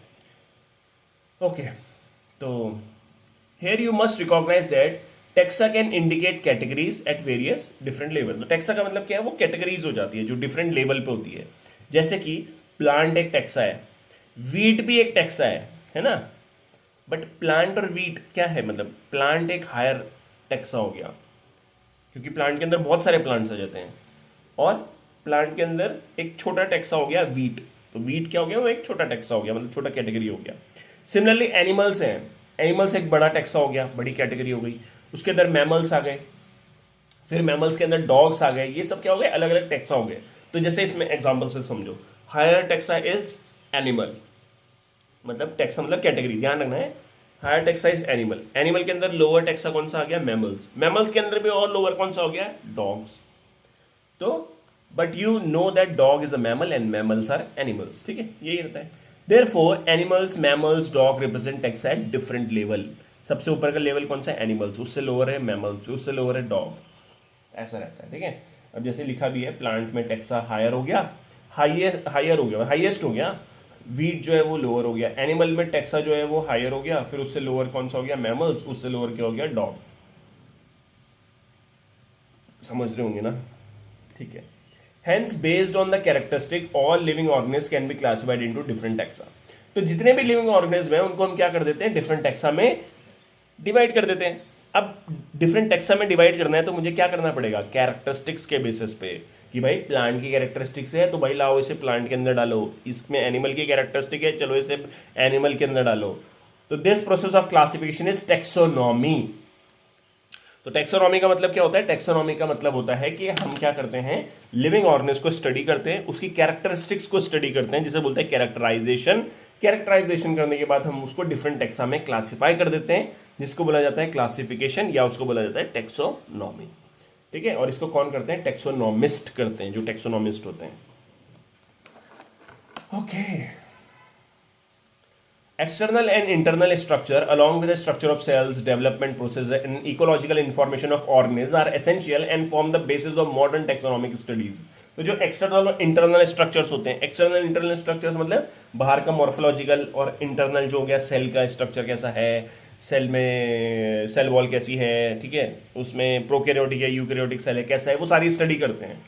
A: ओके। तो here you must recognize that taxa can indicate categories at various different level। तो taxa का मतलब क्या है, वो कैटेगरीज हो जाती है जो डिफरेंट लेवल पे होती है। जैसे कि प्लांट एक टैक्सा है, वीट भी एक टैक्सा है ना। बट प्लांट और वीट क्या है, मतलब प्लांट एक हायर टैक्सा हो गया क्योंकि प्लांट के अंदर बहुत सारे प्लांट्स आ जाते हैं, और प्लांट के अंदर एक छोटा टैक्सा हो गया वीट। तो वीट क्या हो गया, वो एक छोटा टैक्सा हो गया, मतलब छोटा कैटेगरी हो गया। सिमिलरली एनिमल्स हैं, एनिमल्स एक बड़ा टैक्सा हो गया, बड़ी कैटेगरी हो गई। उसके अंदर मैमल्स आ गए, फिर मैमल्स के अंदर डॉग्स आ गए, ये सब क्या हो गए, अलग अलग टैक्सा हो गए। तो जैसे इसमें एग्जांपल से समझो, हायर टैक्सा इज एनिमल, मतलब टैक्सा मतलब कैटेगरी, ध्यान रखना है। Higher taxa is animal, animal के अंदर लोअर टैक्सा कौन सा आ गया, मैमल्स, मैमल्स के अंदर भी और लोअर कौन सा हो गया, डॉग्स। तो but you know that dog is a mammal and mammals are animals, ठीक है, यही रहता है। Therefore animals, mammals, dog represent taxa at different level. सबसे ऊपर का लेवल कौन सा है, एनिमल्स, उससे लोअर है मैमल्स, उससे लोअर है डॉग, ऐसा रहता है, ठीक है। अब जैसे लिखा भी है, प्लांट में टैक्सा हायर हो गया, हायर हो गया, हाईएस्ट हो गया, वीट जो है वो लोअर हो गया, एनिमल में टैक्सा जो है वो हायर हो गया, फिर उससे लोअर कौन सा हो गया, मैमल्स, उससे लोअर क्या हो गया, डॉग। समझ रहे होंगे ना, ठीक है। Hence based on the characteristic all living organism can be classified into different taxa. तो जितने भी लिविंग ऑर्गेनिज्म हैं उनको हम क्या कर देते हैं, डिफरेंट टैक्सा में डिवाइड कर देते हैं। अब डिफरेंट टैक्सा में डिवाइड करना है तो मुझे क्या करना पड़ेगा, कैरेक्टरिस्टिक्स के बेसिस पे, कि भाई प्लांट की कैरेक्टरिस्टिक्स है तो भाई लाओ इसे प्लांट के अंदर डालो, इसमें एनिमल की कैरेक्टरिस्टिक है चलो इसे एनिमल के अंदर डालो। तो this process of classification is taxonomy. तो टेक्सोनॉमी का मतलब क्या होता है, टेक्सोनॉमी का मतलब होता है कि हम क्या करते हैं, लिविंग ऑर्गेनिज्म को स्टडी करते हैं, उसकी कैरेक्टरिस्टिक्स को स्टडी करते हैं, जिसे बोलते हैं कैरेक्टराइजेशन। कैरेक्टराइजेशन करने के बाद हम उसको डिफरेंट टेक्सा में क्लासिफाई कर देते हैं, जिसको बोला जाता है क्लासिफिकेशन, या उसको बोला जाता है टेक्सोनॉमी, ठीक है। और इसको कौन करते हैं, टेक्सोनॉमिस्ट करते हैं, जो टेक्सोनॉमिस्ट होते हैं। Okay, external and internal structure along with the structure of cells, development process and ecological information of organisms are essential and form the basis of modern taxonomic studies। तो जो external और internal structures होते हैं, external internal structures मतलब बाहर का morphological, और internal जो हो गया सेल का structure कैसा है, सेल में सेल वॉल कैसी है, ठीक है, उसमें प्रोकैरियोटिक या यूकैरियोटिक सेल है कैसा है, वो सारी स्टडी करते हैं।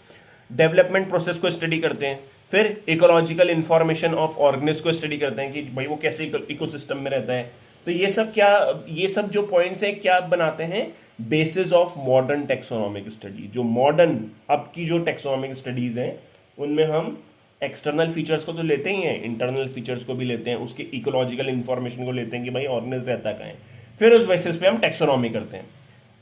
A: डेवलपमेंट प्रोसेस को स्टडी करते हैं, फिर इकोलॉजिकल इंफॉर्मेशन ऑफ ऑर्गेनिज्म को स्टडी करते हैं कि भाई वो कैसे इकोसिस्टम में रहता है। तो ये सब क्या, ये सब जो पॉइंट्स हैं क्या बनाते हैं, basis of modern taxonomic study. जो मॉडर्न अब की जो टेक्सोनॉमिक स्टडीज हैं उनमें हम एक्सटर्नल फीचर्स को तो लेते ही हैं, इंटरनल फीचर्स को भी लेते हैं, उसके इकोलॉजिकल इंफॉर्मेशन को लेते हैं कि भाई ऑर्गेनिज्म रहता कहाँ है, फिर उस बेसिस पे हम टेक्सोनॉमी करते हैं।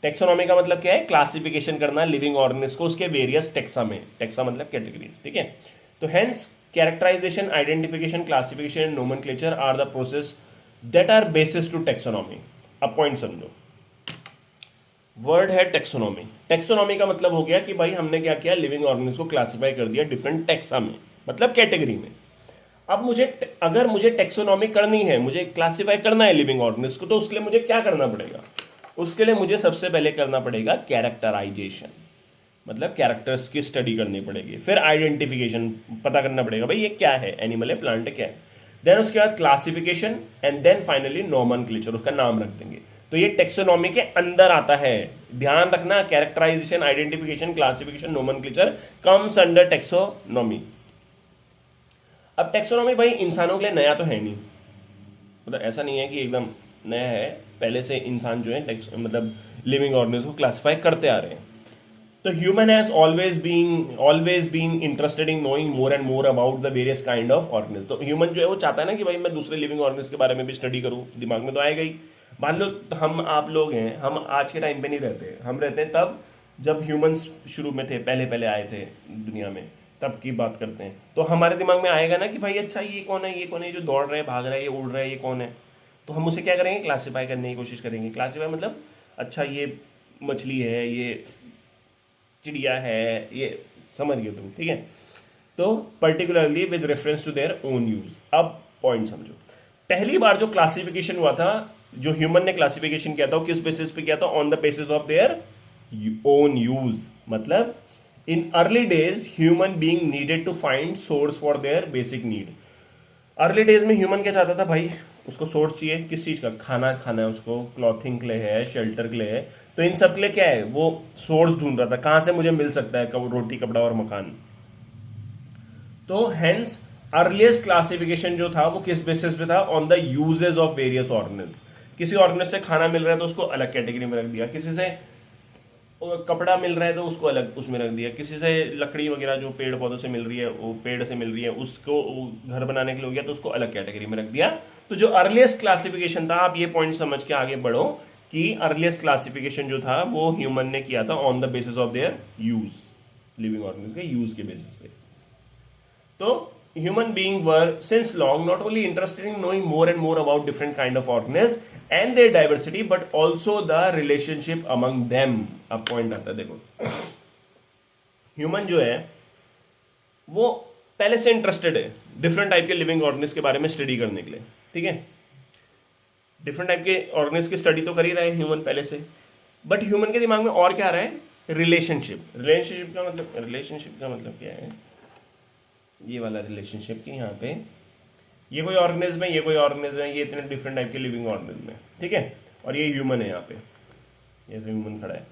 A: टेक्सोनॉमी का मतलब क्या है, क्लासिफिकेशन करना लिविंग ऑर्गेनिज्म को उसके वेरियस टेक्सा में, टेक्सा मतलब कैटेगरीज, ठीक है। तो hence characterisation, identification, classification and nomenclature are the process that are basis to taxonomy. अब पॉइंट समझो, वर्ड है टेक्सोनॉमी। टेक्सोनॉमी का मतलब हो गया कि भाई हमने क्या किया, लिविंग ऑर्गेनिज्म को क्लासिफाई कर दिया डिफरेंट टेक्सा में, मतलब कैटेगरी में। अब मुझे अगर मुझे टेक्सोनॉमी करनी है, मुझे क्लासिफाई करना है लिविंग ऑर्गेनिज्म को, तो उसके लिए मुझे क्या करना पड़ेगा, उसके लिए मुझे सबसे पहले करना पड़ेगा कैरेक्टराइजेशन, मतलब कैरेक्टर्स की स्टडी करनी पड़ेगी। फिर आइडेंटिफिकेशन, पता करना पड़ेगा भाई ये क्या है, एनिमल है, प्लांट है, क्या है। देन उसके बाद classification and then finally nomenclature, उसका नाम रख देंगे। तो ये टेक्सोनॉमी के अंदर आता है, ध्यान रखना, characterisation, identification, classification, nomenclature comes under taxonomy. अब टेक्सोनॉमी भाई इंसानों के लिए नया तो है नहीं, मतलब ऐसा नहीं है कि एकदम नया है, पहले से इंसान जो है मतलब लिविंग ऑर्गेनिज्म को क्लासिफाई करते आ रहे हैं। तो human has always been interested in knowing more and more about the various kind of organism. तो ह्यूमन जो है वो चाहता है ना कि भाई मैं दूसरे लिविंग ऑर्गेनिज्म के बारे में भी स्टडी करूँ, दिमाग में तो आएगा ही। मान लो हम आप लोग हैं, हम आज के टाइम पे नहीं रहते, हम रहते हैं तब जब ह्यूमंस शुरू में थे, पहले पहले आए थे दुनिया में, तब की बात करते हैं। तो हमारे दिमाग में आएगा ना कि भाई अच्छा ये कौन है, ये कौन है, जो दौड़ रहा है, भाग रहा है, ये उड़ रहा है, ये कौन है। तो हम उसे क्या करेंगे, क्लासीफाई करने की कोशिश करेंगे। क्लासीफाई मतलब अच्छा ये मछली है, ये चिड़िया है, ये समझ गए तुम, ठीक है। तो particularly with reference to their own use. अब पॉइंट समझो, पहली बार जो क्लासिफिकेशन हुआ था, जो ह्यूमन ने क्लासिफिकेशन किया था, वो किस बेसिस पे किया था, on the basis of their own use. मतलब in early days human being needed to find source for their basic need. Early days में ह्यूमन क्या चाहता था भाई, उसको सोर्स चाहिए किस चीज़ का, खाना खाना है उसको, क्लॉथिंग के लिए है, शेल्टर के लिए है, तो इन सब के लिए क्या है, वो सोर्स ढूंढ रहा था कहाँ से मुझे मिल सकता है रोटी कपड़ा और मकान। तो हेंस अर्लीस्ट क्लासिफिकेशन जो था वो किस बेसिस पे था, on the uses of various organism. किसी ऑर्गेनिज से खाना मिल रहा है तो उसको अलग कैटेगरी में रख दिया, किसी से कपड़ा मिल रहा है तो उसको अलग उसमें रख दिया, किसी से लकड़ी वगैरह जो पेड़ पौधों से मिल रही है, वो पेड़ से मिल रही है, उसको घर बनाने के लिए हो गया तो उसको अलग कैटेगरी में रख दिया। तो जो अर्लीस्ट क्लासिफिकेशन था, आप ये पॉइंट समझ के आगे बढ़ो कि अर्लीस्ट क्लासिफिकेशन जो था वो ह्यूमन ने किया था on the basis of there use, living organism के यूज के बेसिस पे। तो human beings were since long not only interested in knowing more and more about different kind of organisms and their diversity but also the relationship among them। अब point आता है, देखो human जो है वो पहले से इंटरेस्टेड है डिफरेंट टाइप के लिविंग ऑर्गेनिज्म के बारे में स्टडी करने के लिए, ठीक है। डिफरेंट टाइप के ऑर्गेनिज्म की स्टडी तो कर ही रहा है ह्यूमन पहले से, बट ह्यूमन के दिमाग में और क्या आ रहा है, रिलेशनशिप। रिलेशनशिप का मतलब क्या है, ये वाला रिलेशनशिप कि यहाँ पे ये कोई ऑर्गेनिज्म है, ये कोई ऑर्गेनिज्म है, ये इतने डिफरेंट टाइप के लिविंग ऑर्गेनिज्म है, ठीक है, और ये ह्यूमन है, यहाँ पे ये तो ह्यूमन खड़ा है।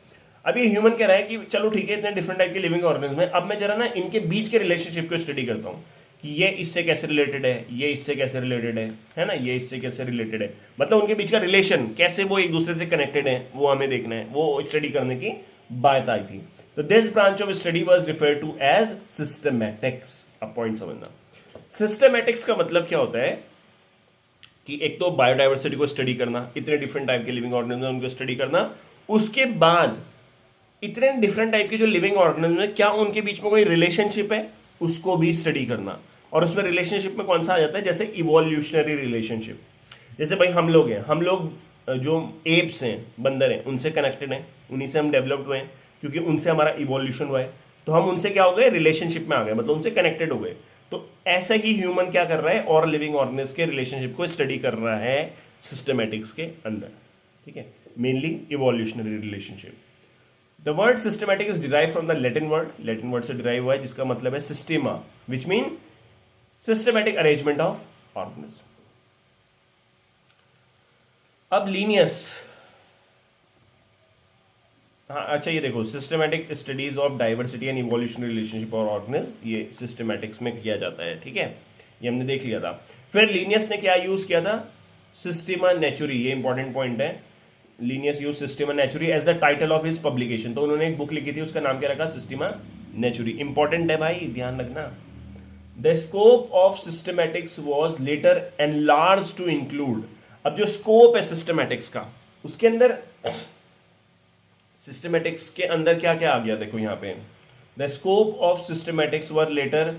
A: अब ये ह्यूमन कह रहा है कि चलो ठीक है, इतने डिफरेंट टाइप के लिविंग ऑर्गेनिज्म है, अब मैं जरा ना इनके बीच के रिलेशनशिप को स्टडी करता हूँ कि ये इससे कैसे रिलेटेड है, ये इससे कैसे रिलेटेड है ना, ये इससे कैसे रिलेटेड है, मतलब उनके बीच का रिलेशन कैसे वो एक दूसरे से कनेक्टेड है, वो हमें देखना है, वो स्टडी करने की बात आई थी। तो this branch of study was referred to as systematics. अब पॉइंट समझना, सिस्टमैटिक्स का मतलब क्या होता है कि एक तो बायोडाइवर्सिटी को स्टडी करना, इतने डिफरेंट टाइप के लिविंग ऑर्गेनिज्म उनको स्टडी करना, उसके बाद इतने डिफरेंट टाइप के जो लिविंग ऑर्गेनिज्म है क्या उनके बीच में कोई रिलेशनशिप है, उसको भी स्टडी करना। और उसमें रिलेशनशिप में कौन सा आ जाता है, जैसे इवोल्यूशनरी रिलेशनशिप, जैसे भाई हम लोग हैं, हम लोग जो एप्स हैं, बंदर हैं, उनसे कनेक्टेड हैं, उन्हीं से हम डेवलप्ड हुए हैं, क्योंकि उनसे हमारा इवोल्यूशन हुआ है, तो हम उनसे क्या हो गए, रिलेशनशिप में आ गए, मतलब उनसे कनेक्टेड हो गए। तो ऐसा ही ह्यूमन क्या कर रहा है, और लिविंग ऑर्गेनिज्म के रिलेशनशिप को स्टडी कर रहा है सिस्टमैटिक्स के अंदर, ठीक है, mainly evolutionary relationship. The word systematic is derive from the Latin word से डिराइव हुआ है, जिसका मतलब है systema, which mean systematic arrangement of organism. अब लीनियस, हाँ अच्छा, ये देखो systematic studies of diversity and evolutionary relationship और ऑर्गेनिज्म, ये सिस्टमैटिक्स में किया जाता है, ठीक है, ये हमने देख लिया था। फिर लीनियस ने क्या यूज किया था, सिस्टेमा नेचुरी, ये इंपॉर्टेंट पॉइंट है, Linnaeus use Systema Naturae as the title of his publication. तो उन्होंने एक बुक लिखी थी, उसका नाम क्या रखा, सिस्टेमा नेचुरी। इंपॉर्टेंट है भाई, ध्यान रखना। The scope of systematics was later enlarge to include, अब जो स्कोप है सिस्टमैटिक्स का, उसके अंदर सिस्टमैटिक्स के अंदर क्या क्या आ गया, देखो यहाँ पे, the scope of systematics were later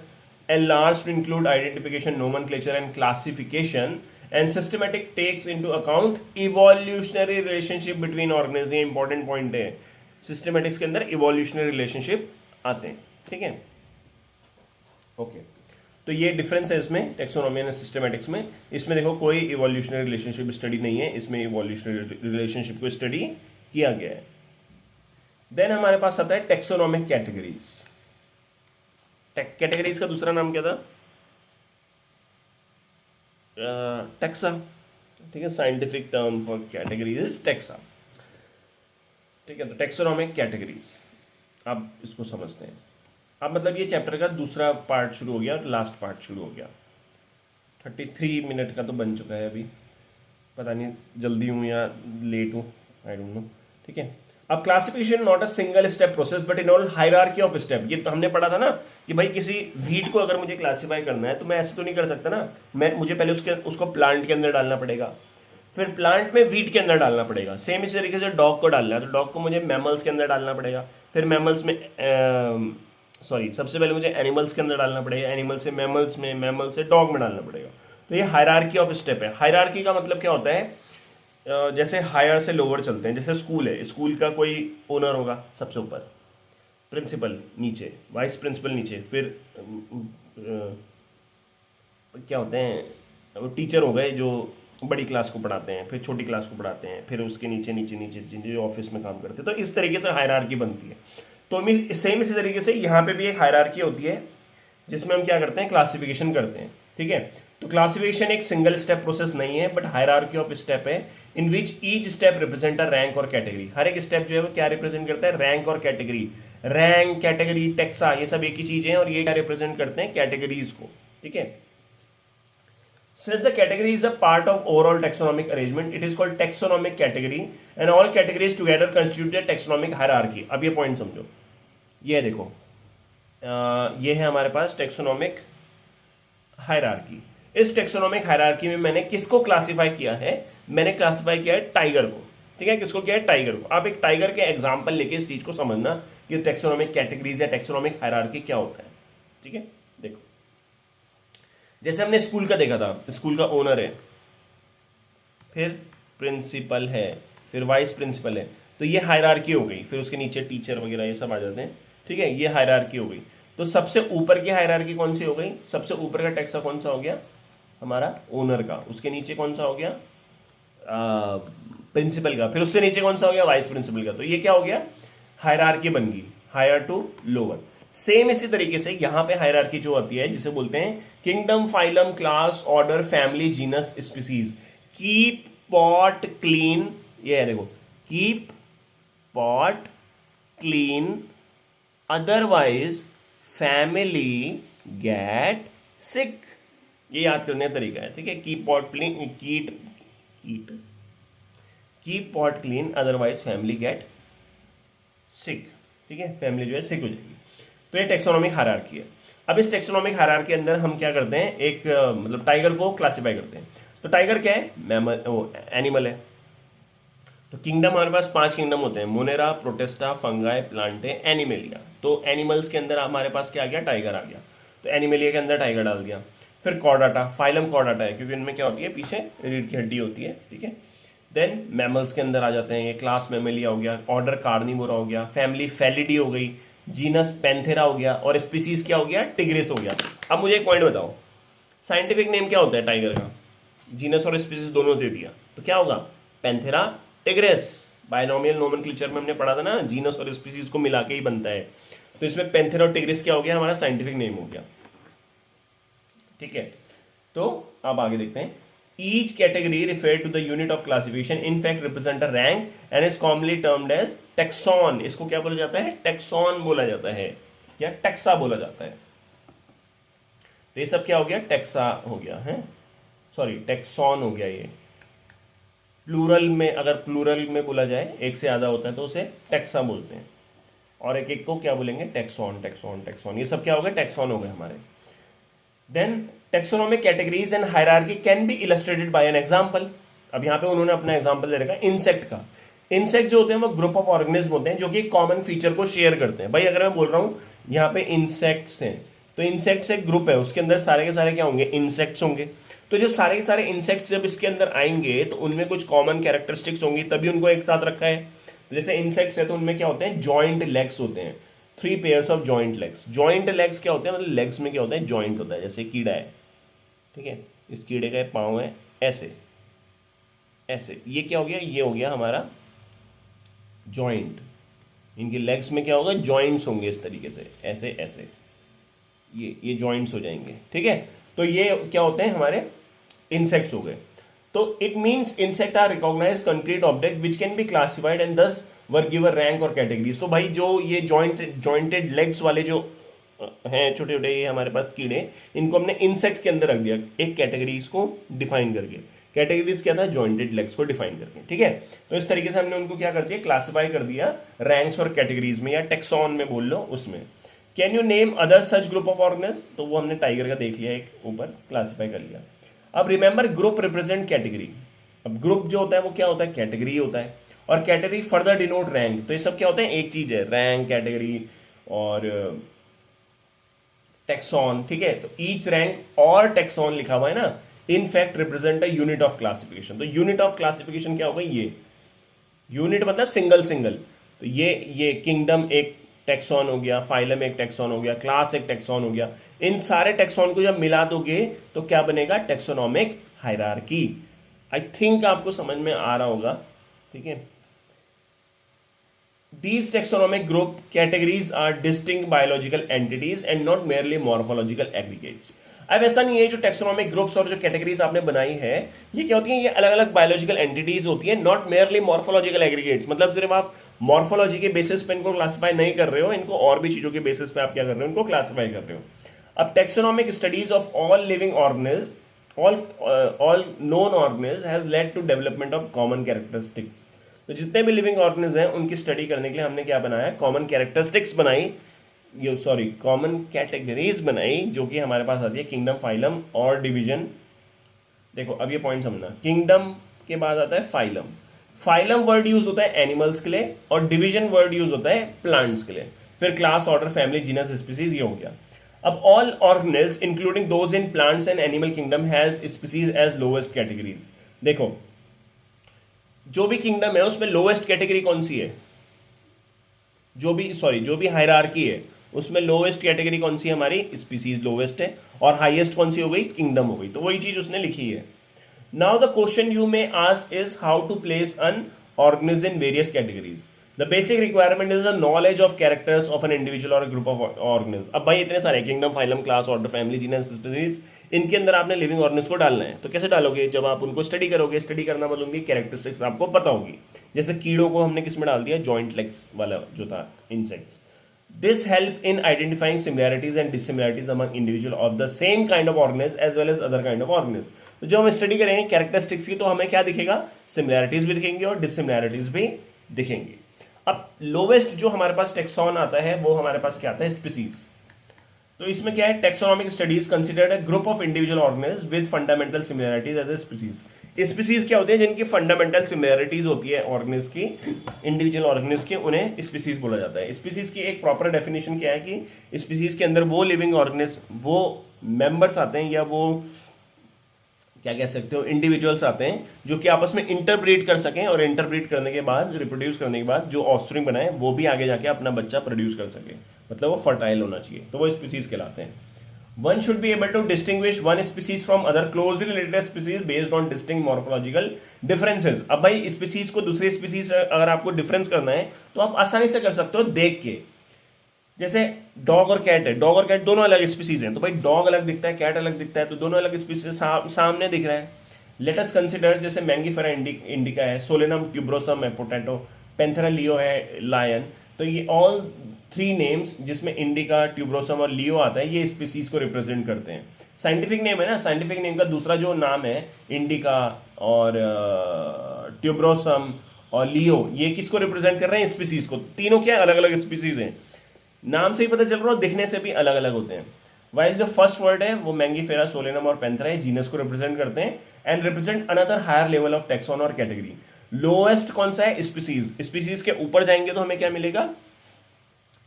A: enlarged to include identification, nomenclature and classification, and systematic takes into account evolutionary relationship between organisms। ये इंपॉर्टेंट पॉइंट है, सिस्टमैटिक्स के अंदर evolutionary relationship आते हैं, ठीक है, ओके। तो ये डिफरेंस है इसमें टेक्सोनॉमी और सिस्टमैटिक्स में। इसमें देखो कोई इवोल्यूशनरी रिलेशनशिप स्टडी नहीं है, इसमें इवोल्यूशनरी रिलेशनशिप को स्टडी किया गया है। देन हमारे पास आता है टेक्सोनॉमिक कैटेगरीज। कैटेगरीज का दूसरा नाम क्या था, टेक्सा, ठीक है, scientific term for categories is taxa, ठीक है। तो टेक्सोनॉमिक कैटेगरीज, अब इसको समझते हैं। अब मतलब ये चैप्टर का दूसरा पार्ट शुरू हो गया और लास्ट पार्ट शुरू हो गया। 33 मिनट का तो बन चुका है अभी, पता नहीं जल्दी हूँ या लेट हूँ, आई डोंट नो, ठीक है। अब classification not a single step process but involve hierarchy of step. ये तो हमने पढ़ा था ना कि भाई किसी वीट को अगर मुझे क्लासीफाई करना है तो मैं ऐसे तो नहीं कर सकता ना, मुझे पहले उसको प्लांट के अंदर डालना पड़ेगा, फिर प्लांट में वीट के अंदर डालना पड़ेगा। सेम इसी तरीके से डॉग को डालना है तो डॉग को मुझे मैमल्स के अंदर डालना पड़ेगा, फिर मैमल्स में सबसे पहले मुझे एनिमल्स के अंदर डालना पड़ेगा, एनिमल से मैमल्स में, मैमल से डॉग में डालना पड़ेगा। तो ये हायरार्की ऑफ स्टेप है। हायरार्की का मतलब क्या होता है, जैसे हायर से लोअर चलते हैं, जैसे स्कूल है, स्कूल का कोई ओनर होगा सबसे ऊपर, प्रिंसिपल नीचे, वाइस प्रिंसिपल नीचे, फिर क्या होते हैं वो टीचर हो गए जो बड़ी क्लास को पढ़ाते हैं, फिर छोटी क्लास को पढ़ाते हैं, फिर उसके नीचे नीचे नीचे जो ऑफिस में काम करते हैं। तो इस तरीके से हायरार्की बनती है। तो सेम इसी तरीके से यहाँ पे भी एक हायरार्की होती है जिसमें हम क्या करते हैं, क्लासिफिकेशन करते हैं, ठीक है। तो क्लासिफिकेशन एक सिंगल स्टेप प्रोसेस नहीं है, बट हायरार्की ऑफ स्टेप है in which each step represent a rank और कैटेगरी। हर एक स्टेप जो है वो क्या रिप्रेजेंट करता है, रैंक और कैटेगरी। रैंक, कैटेगरी, टेक्सा, ये सब एक ही चीज है और ये क्या रिप्रेजेंट करते हैं, कैटेगरीज को। ठीक है, since the category is a part of overall taxonomic arrangement, it is called taxonomic category and all categories together constitute a taxonomic hierarchy। अब ये पॉइंट समझो, ये देखो, ये है हमारे पास टेक्सोनोमिक हायरार्की। इस टेक्सोनोमिक हायरार्की में मैंने किसको क्लासिफाई किया है, मैंने क्लासिफाई किया है टाइगर को। ठीक है, किसको किया है, टाइगर को। आप एक टाइगर के एग्जांपल लेके इस चीज को समझना कि टेक्सोनोमिक कैटेगरीज या टेक्सोनोमिक हायरार्की क्या होता है। ठीक है, देखो, जैसे हमने स्कूल का देखा था, स्कूल का ओनर है, फिर प्रिंसिपल है, फिर वाइस प्रिंसिपल है, तो ये हायरार्की हो गई। फिर उसके नीचे टीचर वगैरह ये सब आ जाते हैं। ठीक है, ये हायरार्की हो गई। तो सबसे ऊपर की हायरार्की कौन सी हो गई, सबसे ऊपर का टेक्सा कौन सा हो गया, हमारा ओनर का। उसके नीचे कौन सा हो गया, प्रिंसिपल का। फिर उससे नीचे कौन सा हो गया, वाइस प्रिंसिपल का। तो ये क्या हो गया, हायरार्की बन गई, हायर टू लोअर। सेम इसी तरीके से यहां पे हायरार्की जो होती है, जिसे बोलते हैं kingdom, phylum, class, order, family, genus, species. Keep pot clean, ये है देखो, keep pot clean otherwise family get sick. ये याद करने का तरीका है। ठीक है, keep pot clean, keep pot clean otherwise family get sick. ठीक है, फैमिली जो है सिक हो जाएगी। तो ये टेक्सोनोमिक हायरार्की है। अब इस टेक्सोनोमिक हायरार्की के अंदर हम क्या करते हैं, एक मतलब टाइगर को क्लासिफाई करते हैं। तो टाइगर क्या है, मैमल, वो एनिमल है। तो किंगडम, हमारे पास 5 किंगडम होते हैं, Monera, Protista, Fungi, Plantae, animalia. तो एनिमल्स के अंदर हमारे पास क्या आ गया, टाइगर आ गया। तो एनिमेलिया के अंदर टाइगर डाल दिया। फिर कॉर्डाटा, फाइलम कॉर्डाटा है क्योंकि इनमें क्या होती है, पीछे रीढ़ की हड्डी होती है। ठीक है, देन मैमल्स के अंदर आ जाते हैं, ये क्लास मैमेलिया हो गया, ऑर्डर कार्निवोरा हो गया, फैमिली फेलिडी हो गई, जीनस पैंथेरा हो गया, और स्पीसीज क्या हो गया, टिग्रिस हो गया। अब मुझे एक पॉइंट बताओ, साइंटिफिक नेम क्या होता है टाइगर का, जीनस और स्पीसीज दोनों दे दिया, तो क्या होगा, पैंथेरा टिग्रिस। बायनोमियल नोमेनक्लेचर में हमने पढ़ा था ना, जीनस और स्पीसीज को मिला के ही बनता है। तो इसमें पैंथेरा और टिग्रिस क्या हो गया, हमारा साइंटिफिक नेम हो गया। ठीक है, तो अब आगे देखते हैं। Each category referred to the unit of classification in fact represent a rank and is commonly termed as taxon। इसको क्या बोला जाता है, taxon बोला जाता है या टैक्सा बोला जाता है। तो ये सब क्या हो गया, टैक्सा हो गया है, सॉरी टैक्सॉन हो गया। ये प्लूरल में, अगर प्लूरल में बोला जाए, एक से ज्यादा होता है तो उसे टैक्सा बोलते हैं, और एक एक को क्या बोलेंगे, टैक्सॉन, टैक्सॉन, टैक्सॉन। ये सब क्या हो गए, टैक्सॉन हो गए हमारे। Then taxonomic categories and hierarchy can be illustrated by an example. अब यहाँ पे उन्होंने अपना एग्जांपल दे रखा है इंसेक्ट का। इंसेक्ट जो होते हैं वो ग्रुप ऑफ ऑर्गेनिज्म होते हैं जो कि कॉमन फीचर को शेयर करते हैं। भाई अगर मैं बोल रहा हूँ यहाँ पे इंसेक्ट्स हैं, तो इंसेक्ट्स एक ग्रुप है, उसके अंदर सारे के सारे क्या होंगे, इंसेक्ट्स होंगे। तो जो सारे के सारे इंसेक्ट्स जब इसके अंदर आएंगे तो उनमें कुछ कॉमन कैरेक्टरिस्टिक्स होंगी, तभी उनको एक साथ रखा है। तो जैसे इंसेक्ट्स है तो उनमें क्या होते हैं, जॉइंट लेग्स होते हैं, 3 pairs of joint legs. Joint legs क्या होते हैं, मतलब लेग्स में क्या होता है, जॉइंट होता है। जैसे कीड़ा है, ठीक है, इस कीड़े का पाँव है ऐसे ऐसे, ये क्या हो गया, ये हो गया हमारा जॉइंट। इनकी लेग्स में क्या होगा, जॉइंट्स होंगे इस तरीके से, ऐसे ऐसे, ये जॉइंट्स हो जाएंगे। ठीक है, तो ये क्या होते हैं, हमारे इंसेक्ट्स हो गए। तो it means insect are recognise concrete object which can be classified and thus were given rank और कैटेगरीज। तो भाई जो ये जॉइंटेड लेग्स वाले जो हैं छोटे छोटे, ये हमारे पास कीड़े, इनको हमने इंसेक्ट के अंदर रख दिया एक कैटेगरीज को डिफाइन करके। कैटेगरीज क्या था, जॉइंटेड लेग्स को डिफाइन करके। ठीक है, तो इस तरीके से हमने उनको क्या कर दिया, क्लासिफाई कर दिया रैंक्स और कैटेगरीज में, या टेक्सॉन में बोल लो उसमें। Can you name other such group of organism, तो वो हमने टाइगर का देख लिया, एक ऊपर क्लासिफाई कर लिया। अब रिमेंबर ग्रुप रिप्रेजेंट कैटेगरी। अब ग्रुप जो होता है वो क्या होता है, कैटेगरी होता है, और कैटेगरी फर्दर डिनोट रैंक। तो ये सब क्या होता है, एक चीज है, रैंक, कैटेगरी और टेक्सॉन। ठीक है, तो ईच रैंक और टेक्सॉन लिखा हुआ है ना, in fact represent a unit of classification. तो यूनिट ऑफ क्लासिफिकेशन क्या होगा, ये यूनिट मतलब सिंगल सिंगल। तो ये किंगडम एक टेक्सॉन हो गया, फाइलम एक टेक्सॉन हो गया, क्लास एक टेक्सॉन हो गया। इन सारे टेक्सॉन को जब मिला दोगे तो क्या बनेगा, टेक्सोनोमिक हायरार्की। आई थिंक आपको समझ में आ रहा होगा। ठीक है, These taxonomic group categories are distinct biological entities and not merely morphological aggregates. अब ऐसा नहीं है, जो टेक्सोनॉमिक ग्रुप्स और जो कैटेगरीज आपने बनाई है ये क्या होती है, ये अलग अलग बायोलॉजिकल एंटिटीज होती है, नॉट मेयरली मॉर्फोलॉजिकल एग्रीगेट्स। मतलब सिर्फ आप मॉर्फोलॉजी के बेसिस पे इनको क्लासिफाई नहीं कर रहे हो, इनको और भी चीजों के बेसिस पे आप क्या कर रहे हो, इनको क्लासिफाई कर रहे हो। अब taxonomic studies of all living organism, all known organism has led to development of common characteristics. तो जितने भी लिविंग ऑर्गेनिज्म हैं उनकी स्टडी करने के लिए हमने क्या बनाया, कॉमन कैरेक्टरिस्टिक्स बनाई, ये सॉरी कॉमन कैटेगरीज बनाई, जो कि हमारे पास आती है किंगडम, फाइलम और डिवीजन। देखो अब ये पॉइंट समझना, किंगडम के बाद आता है फाइलम। फाइलम वर्ड यूज होता है एनिमल्स के लिए और डिवीजन वर्ड यूज होता है प्लांट्स के लिए। फिर class, order, family, genus, species, ये हो गया। अब all organism including those in plants and animal kingdom has species as lowest categories. देखो जो भी किंगडम है उसमें लोएस्ट कैटेगरी कौन सी है, जो भी हायरार्की है उसमें लोएस्ट कैटेगरी कौन सी है, हमारी स्पीसीज लोएस्ट है, और हाईएस्ट कौन सी हो गई, किंगडम हो गई। तो वही चीज उसने लिखी है। Now the question you may ask is how to place an organism in various categories. The basic requirement is the knowledge of characters of an individual और ग्रुप ऑफ ऑर्गेनिज्म। अब भाई इतने सारे kingdom, phylum, class, order, family, genus, species, इनके अंदर आपने living organism को डालना है। तो कैसे डालोगे, जब आप उनको स्टडी करोगे, स्टडी करना मतलब कैरेक्टरिस्टिक्स आपको पता होगी। जैसे कीड़ों को हमने किस में डाल दिया, जॉइंट लेग्स वाला जो था, insects. This help in identifying similarities and dissimilarities among individual of the same kind of organism as well as other kind of organism. तो जो हम स्टडी करेंगे कैरेक्टरिस्टिक्स की, तो हमें क्या दिखेगा, सिमिलैरिटीज भी दिखेंगी और डिसिमिलैरिटीज भी दिखेंगी। अब लोवेस्ट जो हमारे पास टेक्सॉन आता है वो हमारे पास क्या आता है, स्पीसीज। तो इसमें क्या है, taxonomic studies considered a group of individual organism with fundamental similarities as a species. Species क्या होते हैं, जिनकी फंडामेंटल सिमिलैरिटीज होती है ऑर्गेनिज्म की, इंडिविजुअल ऑर्गेनिज्म की, उन्हें स्पीसीज बोला जाता है। स्पीसीज की एक प्रॉपर डेफिनेशन क्या है कि स्पीसीज के अंदर वो लिविंग ऑर्गेनिज्म, वो मेंबर्स आते हैं, या वो क्या कह सकते हो, इंडिविजुअल्स आते हैं जो कि आपस में इंटरब्रीड कर सकें, और इंटरब्रीड करने के बाद, रिप्रोड्यूस करने के बाद जो ऑफस्प्रिंग बनाए वो भी आगे जाके अपना बच्चा प्रोड्यूस कर सके, मतलब वो फर्टाइल होना चाहिए, तो वो स्पीसीज कहलाते हैं। One should be able to distinguish one species from other closely related species based on distinct morphological differences. अब भाई स्पीसीज को दूसरी स्पीसीज अगर आपको डिफरेंस करना है तो आप आसानी से कर सकते हो देख के। जैसे डॉग और कैट है, डॉग और कैट दोनों अलग स्पीसीज हैं, तो भाई डॉग अलग दिखता है, कैट अलग दिखता है, तो दोनों अलग स्पीसीज सामने दिख रहा है। लेट अस कंसिडर, जैसे मैंगीफेरा इंडिका है, सोलेनम ट्यूब्रोसम है पोटैटो, पैंथेरा लियो है लायन। तो ये ऑल थ्री नेम्स जिसमें इंडिका, ट्यूब्रोसम और लियो आता है, ये स्पीसीज को रिप्रेजेंट करते हैं। साइंटिफिक नेम है ना, साइंटिफिक नेम का दूसरा जो नाम है इंडिका और ट्यूब्रोसम और लियो, ये किसको रिप्रेजेंट कर रहे हैं, स्पीसीज को। तीनों क्या अलग अलग स्पीसीज हैं, नाम से ही पता चल रहा है, दिखने से भी अलग अलग होते हैं। वाइल जो फर्स्ट वर्ड है वो मैंगीफेरा, सोलेनम और पैंथेरा है, जीनस को रिप्रेजेंट करते हैं and represent another higher level of taxon और कैटेगरी। लोएस्ट कौन सा है, स्पीसीज। स्पीसीज के ऊपर जाएंगे तो हमें क्या मिलेगा,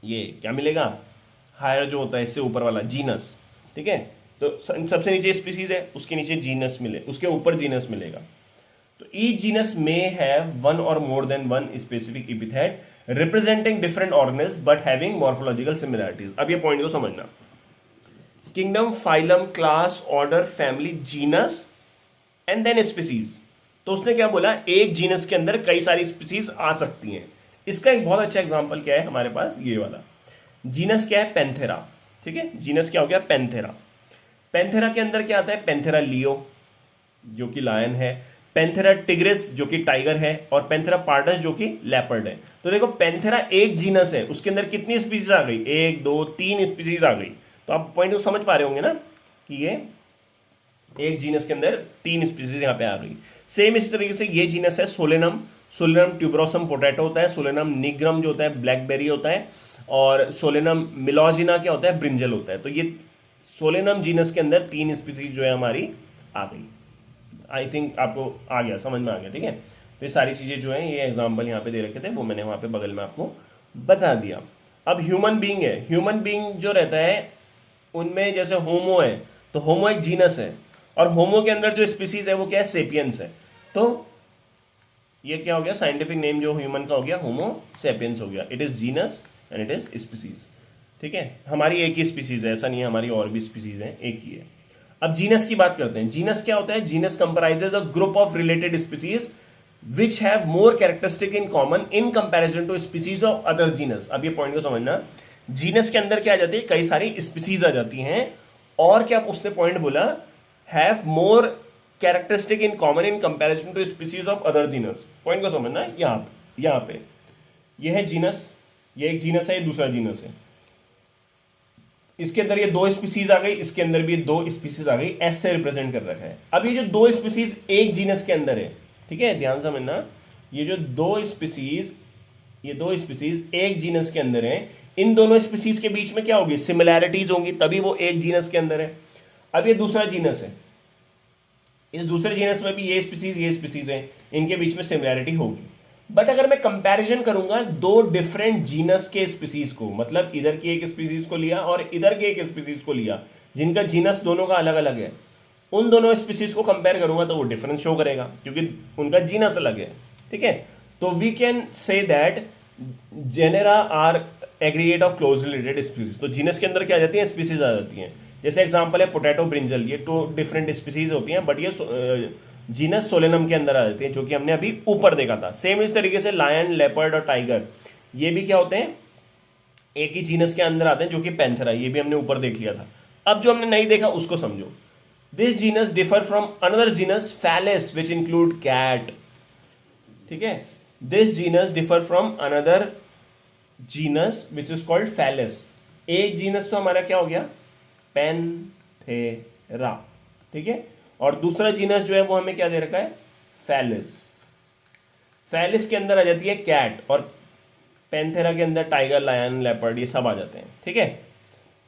A: ये क्या मिलेगा, हायर जो होता है इससे ऊपर वाला, जीनस। ठीक है, तो सबसे नीचे स्पीसीज है, उसके नीचे जीनस मिले, उसके ऊपर जीनस मिलेगा। तो each genus may have one or more than one specific epithet representing different organisms but having morphological similarities। अब ये पॉइंट को समझना, kingdom, phylum, class, order, family, genus and then species. तो उसने क्या बोला, एक जीनस के अंदर कई सारी स्पीसीज आ सकती हैं। इसका एक बहुत अच्छा एग्जांपल क्या है हमारे पास, ये वाला जीनस क्या है, पैंथेरा। ठीक है, जीनस क्या हो गया, पैंथेरा। पैंथेरा के अंदर क्या आता है, पैंथेरा लियो जो कि लायन है, पैंथेरा टिग्रिस जो कि टाइगर है, और पैंथेरा पार्डस जो कि लेपर्ड है। तो देखो पैंथेरा एक जीनस है, उसके अंदर कितनी स्पीसीज आ गई, 1 2 3 स्पीसीज आ गई। तो आप पॉइंट को समझ पा रहे होंगे ना कि ये एक जीनस के अंदर 3 स्पीसीज यहाँ पे आ गई। सेम इस तरीके से ये जीनस है सोलेनम, सोलेनम ट्यूब्रोसम पोटैटो होता है, सोलेनम निग्रम जो होता है ब्लैकबेरी होता है, और सोलेनम मिलोजिना क्या होता है, ब्रिंजल होता है। तो ये सोलेनम जीनस के अंदर 3 स्पीसीज जो है हमारी आ गई। आई थिंक आपको आ गया, समझ में आ गया। ठीक है, तो ये सारी चीज़ें जो हैं, ये एग्जाम्पल यहाँ पे दे रखे थे, वो मैंने वहाँ पे बगल में आपको बता दिया। अब ह्यूमन बीइंग है, ह्यूमन बीइंग जो रहता है उनमें जैसे होमो है, तो होमो एक जीनस है, और होमो के अंदर जो स्पीसीज है वो क्या है, सेपियंस है। तो ये क्या हो गया, साइंटिफिक नेम जो ह्यूमन का हो गया, होमो सेपियंस हो गया। It is genus and it is species. ठीक है, हमारी एक ही स्पीसीज है, ऐसा नहीं है हमारी और भी स्पीसीज है, एक ही है। अब जीनस की बात करते हैं। जीनस क्या होता है, genus comprises a group of related species which have more characteristic in common in comparison to species of other genus. अब ये पॉइंट को समझना, जीनस के अंदर क्या आ जाती है, कई सारी स्पीसीज आ जाती हैं, और क्या उसने पॉइंट बोला, have more characteristic in common in comparison to species of other genus. Point को समझना, यहाँ पे ये है जीनस, ये एक जीनस है, ये दूसरा जीनस है, इसके अंदर ये दो स्पीसीज आ गई, इसके अंदर भी दो स्पीसीज आ गई, एस से रिप्रेजेंट कर रखा है। अब ये जो दो स्पीसीज एक जीनस के अंदर है, ठीक है, ध्यान समझना, ये जो दो स्पीसीज एक जीनस के अंदर है, इन दोनों स्पीसीज के बीच में क्या होगी, सिमिलैरिटीज होंगी, तभी वो एक जीनस के अंदर है। अब ये दूसरा जीनस है, इस दूसरे जीनस में भी ये स्पीसीज है, इनके बीच में सिमिलैरिटी होगी। बट अगर मैं कंपैरिजन करूंगा दो डिफरेंट जीनस के स्पीसीज को, मतलब इधर की एक स्पीसीज को लिया और इधर के एक स्पीसीज को लिया, जिनका जीनस दोनों का अलग अलग है, उन दोनों स्पीसीज को कंपेयर करूंगा तो वो डिफरेंस शो करेगा, क्योंकि उनका जीनस अलग है, ठीक है। तो we can say that genera are aggregate of closely related species. तो जीनस के अंदर क्या आ जाती है, स्पीसीज आ जाती हैं। जैसे एग्जांपल है पोटैटो, ब्रिंजल, ये टू डिफरेंट स्पीसीज होती हैं, बट ये जीनस सोलेनम के अंदर आ जाती है, जो कि हमने अभी ऊपर देखा था। सेम इस तरीके से लायन, लेपर्ड और टाइगर, ये भी क्या होते हैं, एक ही जीनस के अंदर आते हैं, जो कि पैंथेरा, ये भी हमने ऊपर देख लिया था। अब जो हमने नहीं देखा उसको समझो। This genus differ from another genus Felis which include cat, ठीक है। This genus differ from another genus which is called Felis. एक जीनस तो हमारा क्या हो गया, पैंथेरा, ठीक है, और दूसरा जीनस जो है वो हमें क्या दे रखा है, फैलिस। फैलिस के अंदर आ जाती है कैट, और पैंथेरा के अंदर टाइगर, लायन, लेपर्ड, ये सब आ जाते हैं, ठीक है।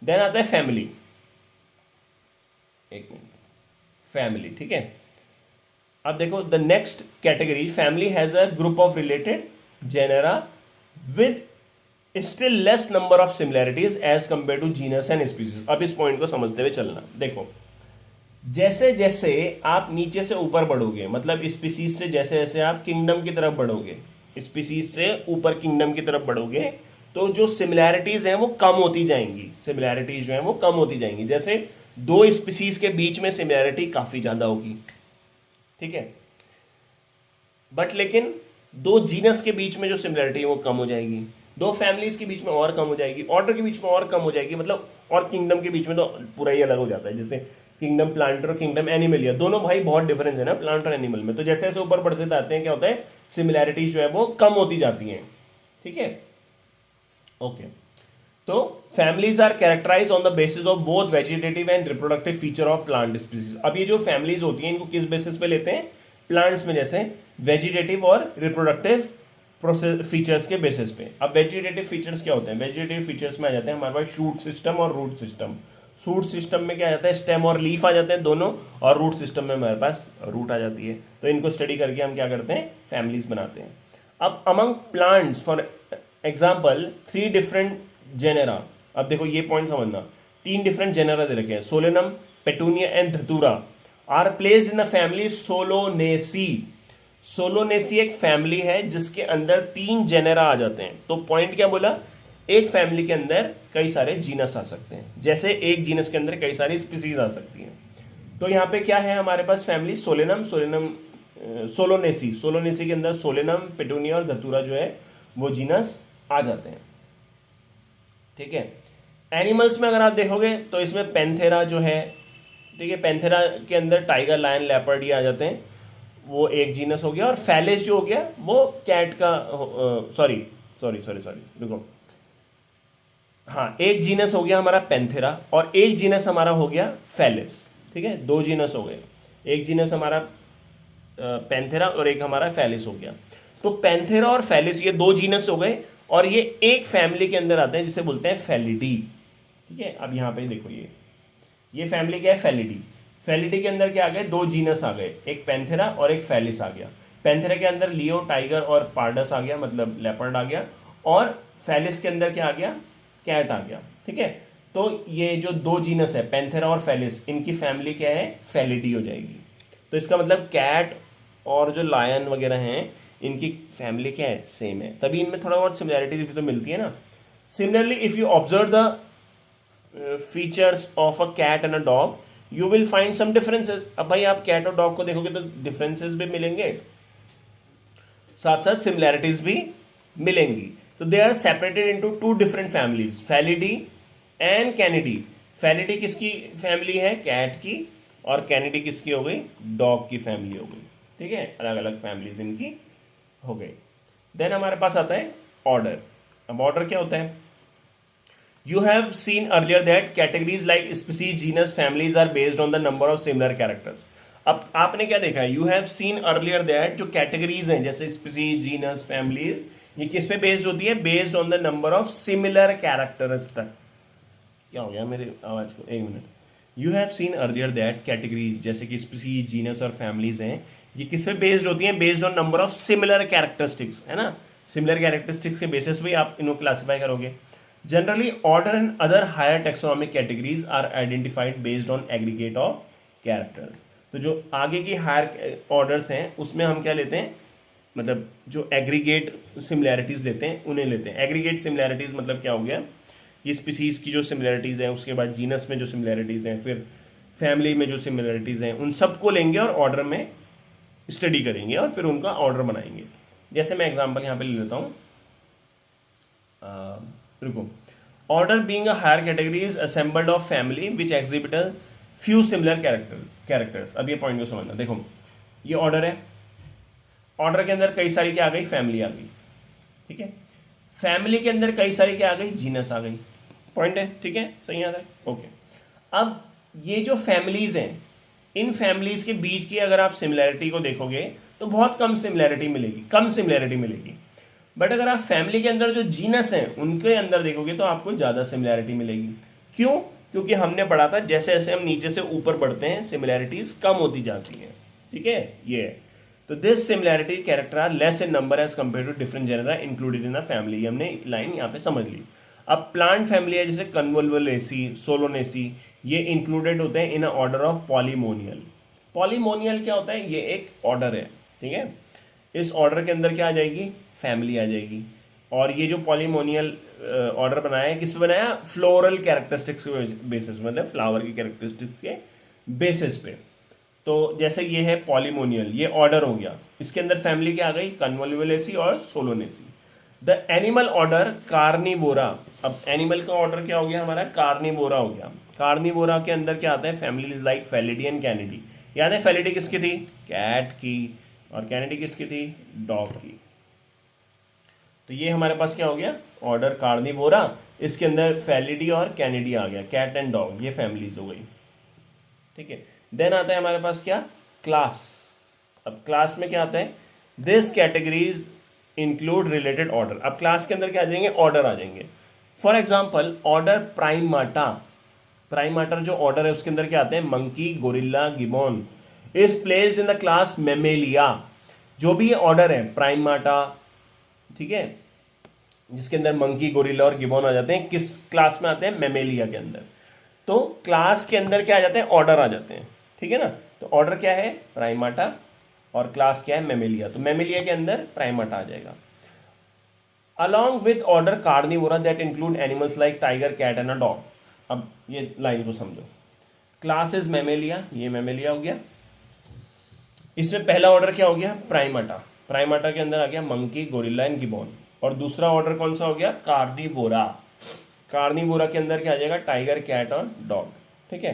A: देन आता है फैमिली, एक मिनट, फैमिली, ठीक है। अब देखो the next category, family has a group of related genera with still less number of similarities as compare to genus and species. अब इस पॉइंट को समझते हुए चलना, देखो जैसे जैसे आप नीचे से ऊपर बढ़ोगे, मतलब स्पीसीज से जैसे जैसे आप किंगडम की तरफ बढ़ोगे, स्पीसीज से ऊपर किंगडम की तरफ बढ़ोगे, तो जो सिमिलैरिटीज हैं वो कम होती जाएंगी, सिमिलैरिटीज जो हैं वो कम होती जाएंगी। जैसे दो स्पीसीज के बीच में सिमिलैरिटी काफी ज्यादा होगी, ठीक है, बट लेकिन दो जीनस के बीच में जो सिमिलैरिटी है वो कम हो जाएगी, दो फैमिलीज के बीच में और कम हो जाएगी, ऑर्डर के बीच में और कम हो जाएगी, मतलब, और किंगडम के बीच में तो पूरा ही अलग हो जाता है। जैसे किंगडम प्लांट और किंगडम एनिमलिया, दोनों भाई बहुत डिफरेंस है ना प्लांट और एनिमल में। तो जैसे जैसे ऊपर बढ़ते जाते हैं क्या होता है, सिमिलैरिटीज जो है वो कम होती जाती हैं, ठीक है, ओके। तो families are characterise on the basis of both vegetative and reproductive feature of plant species. अब ये जो फैमिलीज होती हैं इनको किस बेसिस पे लेते हैं, प्लांट्स में, जैसे वेजिटेटिव और रिप्रोडक्टिव प्रोसेस फीचर्स के बेसिस पे। अब वेजिटेटिव फीचर्स क्या होते हैं, वेजिटेटिव फीचर्स में आ जाते हैं हमारे पास शूट सिस्टम और रूट सिस्टम। शूट सिस्टम में क्या आ जाता है, स्टेम और लीफ आ जाते हैं दोनों, और रूट सिस्टम में हमारे पास रूट आ जाती है। तो इनको स्टडी करके हम क्या करते हैं, फैमिलीज बनाते हैं। अब among plants for example 3 different genera. अब देखो ये पॉइंट समझना, 3 डिफरेंट जेनेरा दे रखे हैं, Solanum, Petunia and Datura are placed in the family Solanaceae. Solanaceae एक फैमिली है जिसके अंदर 3 जेनेरा आ जाते हैं। तो पॉइंट क्या बोला, एक फैमिली के अंदर कई सारे जीनस आ सकते हैं, जैसे एक जीनस के अंदर कई सारी स्पीसीज आ सकती हैं। तो यहाँ पे क्या है हमारे पास, फैमिली सोलेनम, सोलोनेसी, सोलोनेसी के अंदर सोलेनम, पेटूनिया और धतूरा जो है वो जीनस आ जाते हैं, ठीक है। एनिमल्स में अगर आप देखोगे तो इसमें पैंथेरा जो है, ठीक है, पैंथेरा के अंदर टाइगर, लायन, लेपर्ड ये आ जाते हैं, वो एक जीनस हो गया। और फैलिस जो हो गया वो कैट का, सॉरी रुको, हाँ, एक जीनस हो गया हमारा पैंथेरा और एक जीनस हमारा हो गया फैलिस, ठीक है, 2 जीनस हो गए, एक जीनस हमारा पैंथेरा और एक हमारा फैलिस हो गया। तो पैंथेरा और फैलिस ये 2 जीनस हो गए, और ये एक फैमिली के अंदर आते हैं जिसे बोलते हैं फैलिडी, ठीक है। अब यहाँ पे देखो ये फैमिली क्या है, फैलिडी। फैलिडी के अंदर क्या आ गए, 2 जीनस आ गए, एक पैंथेरा और एक फैलिस आ गया। पैंथेरा के अंदर लियो, टाइगर और पार्डस आ गया, मतलब लेपर्ड आ गया, और फैलिस के अंदर क्या आ गया, कैट आ गया, ठीक है। तो ये जो 2 जीनस है पैंथेरा और फैलिस, इनकी फैमिली क्या है, फैलिडी हो जाएगी। तो इसका मतलब कैट और जो लायन वगैरह हैं इनकी फैमिली क्या है, सेम है, तभी इनमें थोड़ा बहुत सिमिलैरिटी भी तो मिलती है ना। Similarly if you observe the features of a cat and a dog you will find some differences. अब भाई आप कैट और डॉग को देखोगे तो डिफरेंसेस भी मिलेंगे, साथ साथ सिमिलैरिटीज भी मिलेंगी। तो they are separated into two different families, Felidae and Canidae. Felidae किसकी फैमिली है? कैट की। और कैनिडी किसकी हो गई? डॉग की फैमिली हो गई। ठीक है, अलग अलग फैमिलीज इनकी हो गई। देन हमारे पास आता है ऑर्डर। अब ऑर्डर क्या होता है? You have seen earlier that categories like species, genus, families are based on the number of similar characters. अब आपने क्या देखा है? You have seen earlier that जो कैटेगरीज हैं जैसे स्पीसीज, जीनस, फैमिलीज, ये किस पे बेस्ड होती है? Based on the number of similar characters तक। क्या हो गया मेरे आवाज को? एक minute. You have seen earlier that categories जैसे कि स्पीसीज, जीनस और फैमिलीज हैं, ये किस पे बेस्ड होती हैं? Based on number of similar characteristics, है ना? सिमिलर कैरेक्टरिस्टिक्स के बेसिस पे आप इनको क्लासीफाई करोगे। Generally, order and other higher taxonomic categories are identified based on aggregate of characters. तो जो आगे की हायर ऑर्डर्स हैं उसमें हम क्या लेते हैं? मतलब जो एग्रीगेट सिमिलैरिटीज लेते हैं उन्हें लेते हैं। एग्रीगेट सिमिलैरिटीज मतलब क्या हो गया? ये स्पीसीज की जो सिमिलैरिटीज हैं, उसके बाद जीनस में जो सिमिलैरिटीज हैं, फिर फैमिली में जो सिमिलैरिटीज हैं, उन सबको लेंगे और ऑर्डर में स्टडी करेंगे और फिर उनका ऑर्डर बनाएंगे। जैसे मैं एग्जाम्पल यहाँ पे ले लेता हूँ, रुको। Order being a higher category is assembled of family which exhibit a few similar characters. अब ये पॉइंट को समझना। देखो, ये ऑर्डर है, ऑर्डर के अंदर कई सारी क्या आ गई? फैमिली आ गई। ठीक है, फैमिली के अंदर कई सारी क्या आ गई? जीनस आ गई। पॉइंट है, ठीक है, सही आता है, ओके। अब ये जो फैमिलीज हैं, इन फैमिलीज के बीच की अगर आप सिमिलैरिटी को देखोगे तो बहुत कम सिमिलैरिटी मिलेगी, कम सिमिलैरिटी मिलेगी। बट अगर आप फैमिली के अंदर जो जीनस हैं उनके अंदर देखोगे तो आपको ज़्यादा सिमिलैरिटी मिलेगी। क्यों? क्योंकि हमने पढ़ा था जैसे जैसे हम नीचे से ऊपर बढ़ते हैं सिमिलैरिटीज कम होती जाती हैं। ठीक है, ये है। तो this similarity character are less in number as compare to different genera included in a family. हमने लाइन यहाँ पे समझ ली। अब प्लांट फैमिली है जैसे कन्वोल्वुलेसी, सोलोनेसी, ये इंक्लूडेड होते हैं इन अ ऑर्डर ऑफ पॉलीमोनियल। पॉलीमोनियल क्या होता है? ये एक ऑर्डर है। ठीक है, इस ऑर्डर के अंदर क्या आ जाएगी? फैमिली आ जाएगी। और ये जो पॉलीमोनियल ऑर्डर बनाया है, किस पे बनाया? फ्लोरल कैरेक्टरिस्टिक्स के बेसिस, मतलब फ्लावर की कैरेक्टरिस्टिक्स के बेसिस पे। तो जैसे ये है पॉलीमोनियल, ये ऑर्डर हो गया, इसके अंदर फैमिली क्या आ गई? कन्वोल्वुलेसी और Solanaceae. The animal order Carnivora. अब एनिमल का ऑर्डर क्या हो गया हमारा? कार्निवोरा हो गया। कार्निवोरा के अंदर क्या आता है? Family like Felidae and Canidae. याद है फेलिडी किसकी थी? कैट की। और कैनिडी किसकी थी? डॉग की। तो ये हमारे पास क्या हो गया? ऑर्डर कार्निवोरा, इसके अंदर फेलिडी और कैनिडी आ गया, कैट एंड डॉग, ये फैमिलीज हो गई। ठीक है, देन आता है हमारे पास क्या? क्लास। अब क्लास में क्या आता है? This categories include related order. अब क्लास के अंदर क्या आ जाएंगे? ऑर्डर आ जाएंगे। For example order Primata. प्राइमाटर जो ऑर्डर है उसके अंदर क्या आते हैं? Monkey, gorilla, gibbon. Is placed in the class Mammalia. जो भी ये ऑर्डर है प्राइमाटा, ठीक है, जिसके अंदर मंकी, गोरिल्ला और गिबॉन आ जाते हैं, किस क्लास में आते हैं? मेमेलिया के अंदर। तो क्लास के अंदर क्या आ जाते हैं? ऑर्डर आ जाते हैं। ठीक है ना, तो ऑर्डर क्या है? प्राइमाटा, और क्लास क्या है? मेमेलिया। तो मेमेलिया के अंदर प्राइमाटा आ जाएगा। Along with order Carnivora that include animals like tiger, cat and a dog. अब ये लाइन को समझो। क्लास इज मेमेलिया, ये मेमेलिया हो गया। इसमें पहला ऑर्डर क्या हो गया? प्राइमाटा। प्राइमाटा के अंदर आ गया मंकी, गोरिल्ला एंड गिबॉन। और दूसरा ऑर्डर कौन सा हो गया? कार्निवोरा। कार्निवोरा के अंदर क्या आ जाएगा? टाइगर, कैट और डॉग। ठीक है,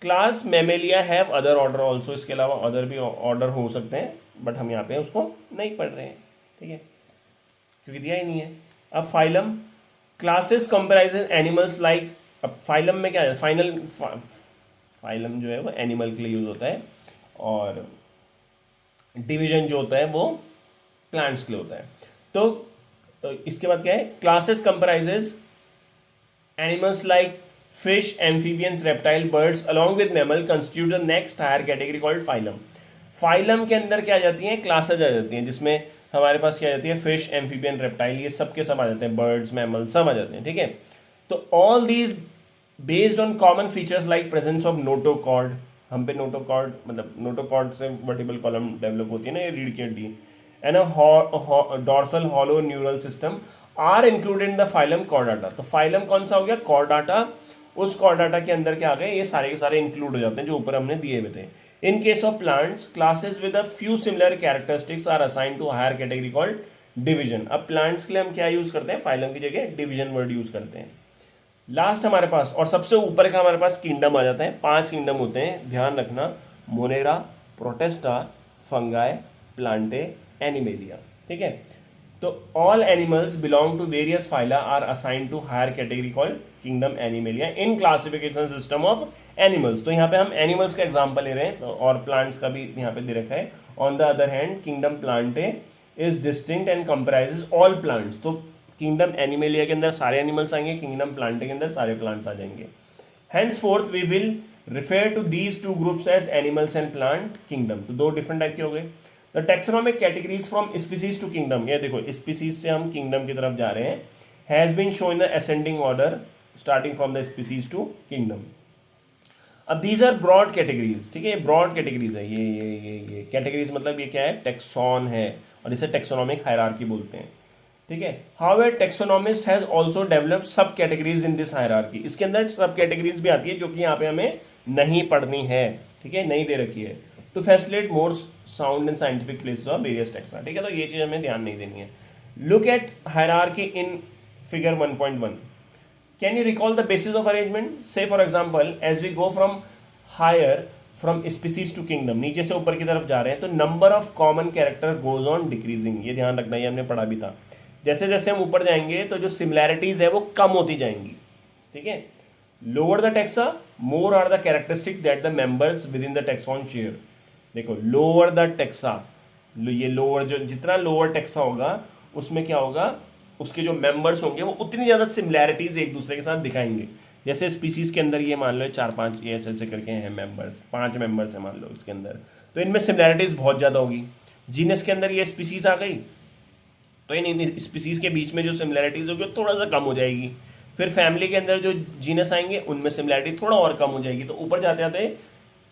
A: class Mammalia have other order also. इसके अलावा अदर भी ऑर्डर हो सकते हैं, बट हम यहाँ पे उसको नहीं पढ़ रहे हैं। ठीक है, क्योंकि दिया ही नहीं है। अब phylum, classes comprises animals like. अब फाइलम में क्या है? फाइलम जो है वो एनिमल के लिए यूज होता है, और डिवीजन जो होता है वो प्लांट्स के लिए होता है। तो इसके बाद क्या है? Classes comprises animals like fish, amphibians, reptile, birds along with mammal constitute the next higher category called phylum. Phylum के अंदर क्या आ जाती हैं? क्लासेज आ जाती हैं, जिसमें हमारे पास क्या आ जाती है? फिश, एम्फीबियन, रेप्टाइल, ये सब के सब आ जाते हैं, बर्ड्स, मैमल सब आ जाते हैं। ठीक है, तो all these based on common features like presence of notochord. हम पे नोटोकॉर्ड, मतलब नोटोकॉर्ड से वर्टिबल कॉलम डेवलप होती है ना, ये रीढ़ की हड्डी, and dorsal hollow neural system are included in the phylum Chordata. तो फाइलम कौन सा हो गया? कॉर्डाटा। उस कॉर्डाटा के अंदर क्या आ गए? ये सारे के सारे इंक्लूड हो जाते हैं जो ऊपर हमने दिए हुए थे। In case of plants, classes with a few similar characteristics are assigned to a higher category called division. अब plants के लिए हम क्या यूज करते हैं, फाइलम की जगह डिवीजन वर्ड यूज करते हैं. लास्ट हमारे पास और सबसे ऊपर का हमारे पास किंगडम आ जाता है. 5 किंगडम होते हैं, ध्यान रखना. Monera, Protista, Fungi, Plantae, Animalia. ठीक है. तो all animals belong to various phyla are assigned to higher category called kingdom Animalia in classification system of animals. तो यहाँ पे हम एनिमल्स का एग्जांपल ले रहे हैं, और प्लांट्स का भी यहाँ पे दे रखा है. On the other hand kingdom Plantae is distinct and comprises all plants. तो किंगडम एनिमेलिया के अंदर सारे एनिमल्स आएंगे, किंगडम प्लांटे के अंदर सारे प्लांट्स आ जाएंगे. henceforth we will refer to these two groups as animals and plant kingdom. तो दो डिफरेंट टाइप के हो गए. The taxonomic categories from species to kingdom, ये देखो स्पीसीज से हम किंगडम की तरफ जा रहे हैं. Has been shown in the ascending order starting from the species to kingdom. अब दीज आर ब्रॉड कैटेगरीज. ठीक है, ये ब्रॉड कैटेगरीज है. ये कैटेगरीज मतलब ये क्या है, टेक्सॉन है, और इसे टेक्सोनॉमिक हायरार्की बोलते हैं. ठीक है. However taxonomist has also developed सब कैटेगरीज इन दिस हायरार्की. इसके अंदर सब कैटेगरीज भी आती है जो कि यहाँ पे हमें नहीं पढ़नी है. ठीक है, नहीं दे रखी है. To facilitate more sound and scientific places of various taxa. ठीक है, तो ये चीज़ हमें ध्यान नहीं देनी है. Look at hierarchy in figure 1.1. Can you recall the basis of arrangement. से for example as we go from higher from species to kingdom, नीचे से ऊपर की तरफ जा रहे हैं, तो number of common character goes on decreasing. ये ध्यान रखना, ये हमने पढ़ा भी था. जैसे जैसे हम ऊपर जाएंगे तो जो सिमिलैरिटीज है वो कम होती जाएंगी. ठीक है. Lower the taxa more are the characteristic that the members within the taxon share. देखो लोअर द टेक्सा, ये लोअर जो जितना लोअर टेक्सा होगा उसमें क्या होगा, उसके जो मेंबर्स होंगे वो उतनी ज़्यादा सिमिलैरिटीज एक दूसरे के साथ दिखाएंगे. जैसे स्पीसीज के अंदर ये मान लो 4-5 ये ऐसे करके हैं मेंबर्स, 5 मेंबर्स हैं मान लो इसके अंदर, तो इनमें सिमिलैरिटीज बहुत ज़्यादा होगी. जीनस के अंदर ये स्पीसीज आ गई तो इन स्पीसीज के बीच में जो सिमिलैरिटीज होगी वो थोड़ा सा कम हो जाएगी. फिर फैमिली के अंदर जो जीनस आएंगे उनमें सिमिलैरिटी थोड़ा और कम हो जाएगी. तो ऊपर जाते जाते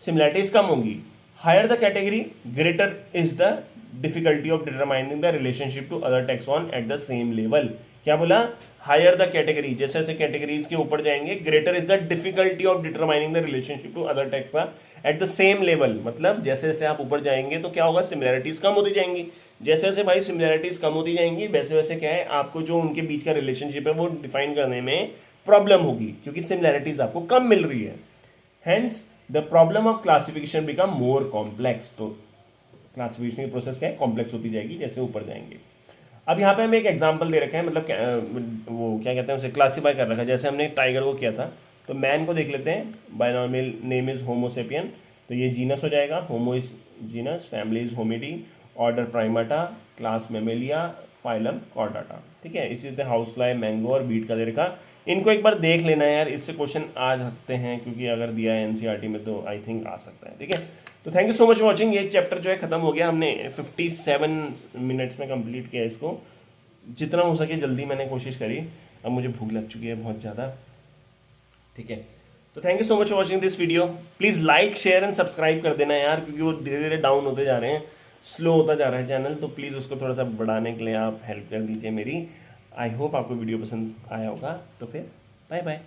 A: सिमिलैरिटीज कम होंगी. Higher the category greater is the difficulty of determining the relationship to other taxon at the same level. क्या बोला, हायर द कैटेगरी, जैसे जैसे कैटेगरीज के ऊपर जाएंगे, greater is the difficulty of determining the relationship to other taxa at the same level. मतलब जैसे जैसे आप ऊपर जाएंगे तो क्या होगा, सिमिलैरिटीज कम होती जाएंगी. जैसे जैसे भाई सिमिलैरिटीज कम होती जाएंगी वैसे वैसे क्या है, आपको जो उनके बीच का रिलेशनशिप है वो डिफाइन करने में प्रॉब्लम होगी, क्योंकि सिमिलैरिटीज आपको कम मिल रही है. Hence the problem of classification become more complex. तो क्लासिफिकेशन की प्रोसेस क्या है, कॉम्प्लेक्स होती जाएगी जैसे ऊपर जाएंगे. अब यहाँ पे हमें एक एग्जाम्पल दे रखा है, मतलब वो क्या कहते हैं उसे क्लासीफाई कर रखा है. जैसे हमने टाइगर को किया था, तो मैन को देख लेते हैं. बायनॉमियल नेम इज होमोसेपियन, तो ये जीनस हो जाएगा. Homo is genus, family is Hominidae, order Primata, class Mammalia, phylum Chordata. ठीक है. इसी तरह हाउस फ्लाई, मैंगो और बीट का दे रखा. इनको एक बार देख लेना है यार, इससे क्वेश्चन आ सकते हैं, क्योंकि अगर दिया है एनसीईआरटी में तो आई थिंक आ सकता है. ठीक है. तो thank you so much watching. ये चैप्टर जो है खत्म हो गया, हमने 57 मिनट्स में कंप्लीट किया इसको. जितना हो सके जल्दी मैंने कोशिश करी. अब मुझे भूख लग चुकी है बहुत ज़्यादा. ठीक है. तो thank you so much for watching this video. Please like share and subscribe कर देना यार, क्योंकि वो धीरे धीरे डाउन होते जा रहे हैं, स्लो होता जा रहा है चैनल. तो प्लीज़ उसको थोड़ा सा बढ़ाने के लिए आप हेल्प कर दीजिए मेरी. आई होप आपको वीडियो पसंद आया होगा. तो फिर बाय बाय.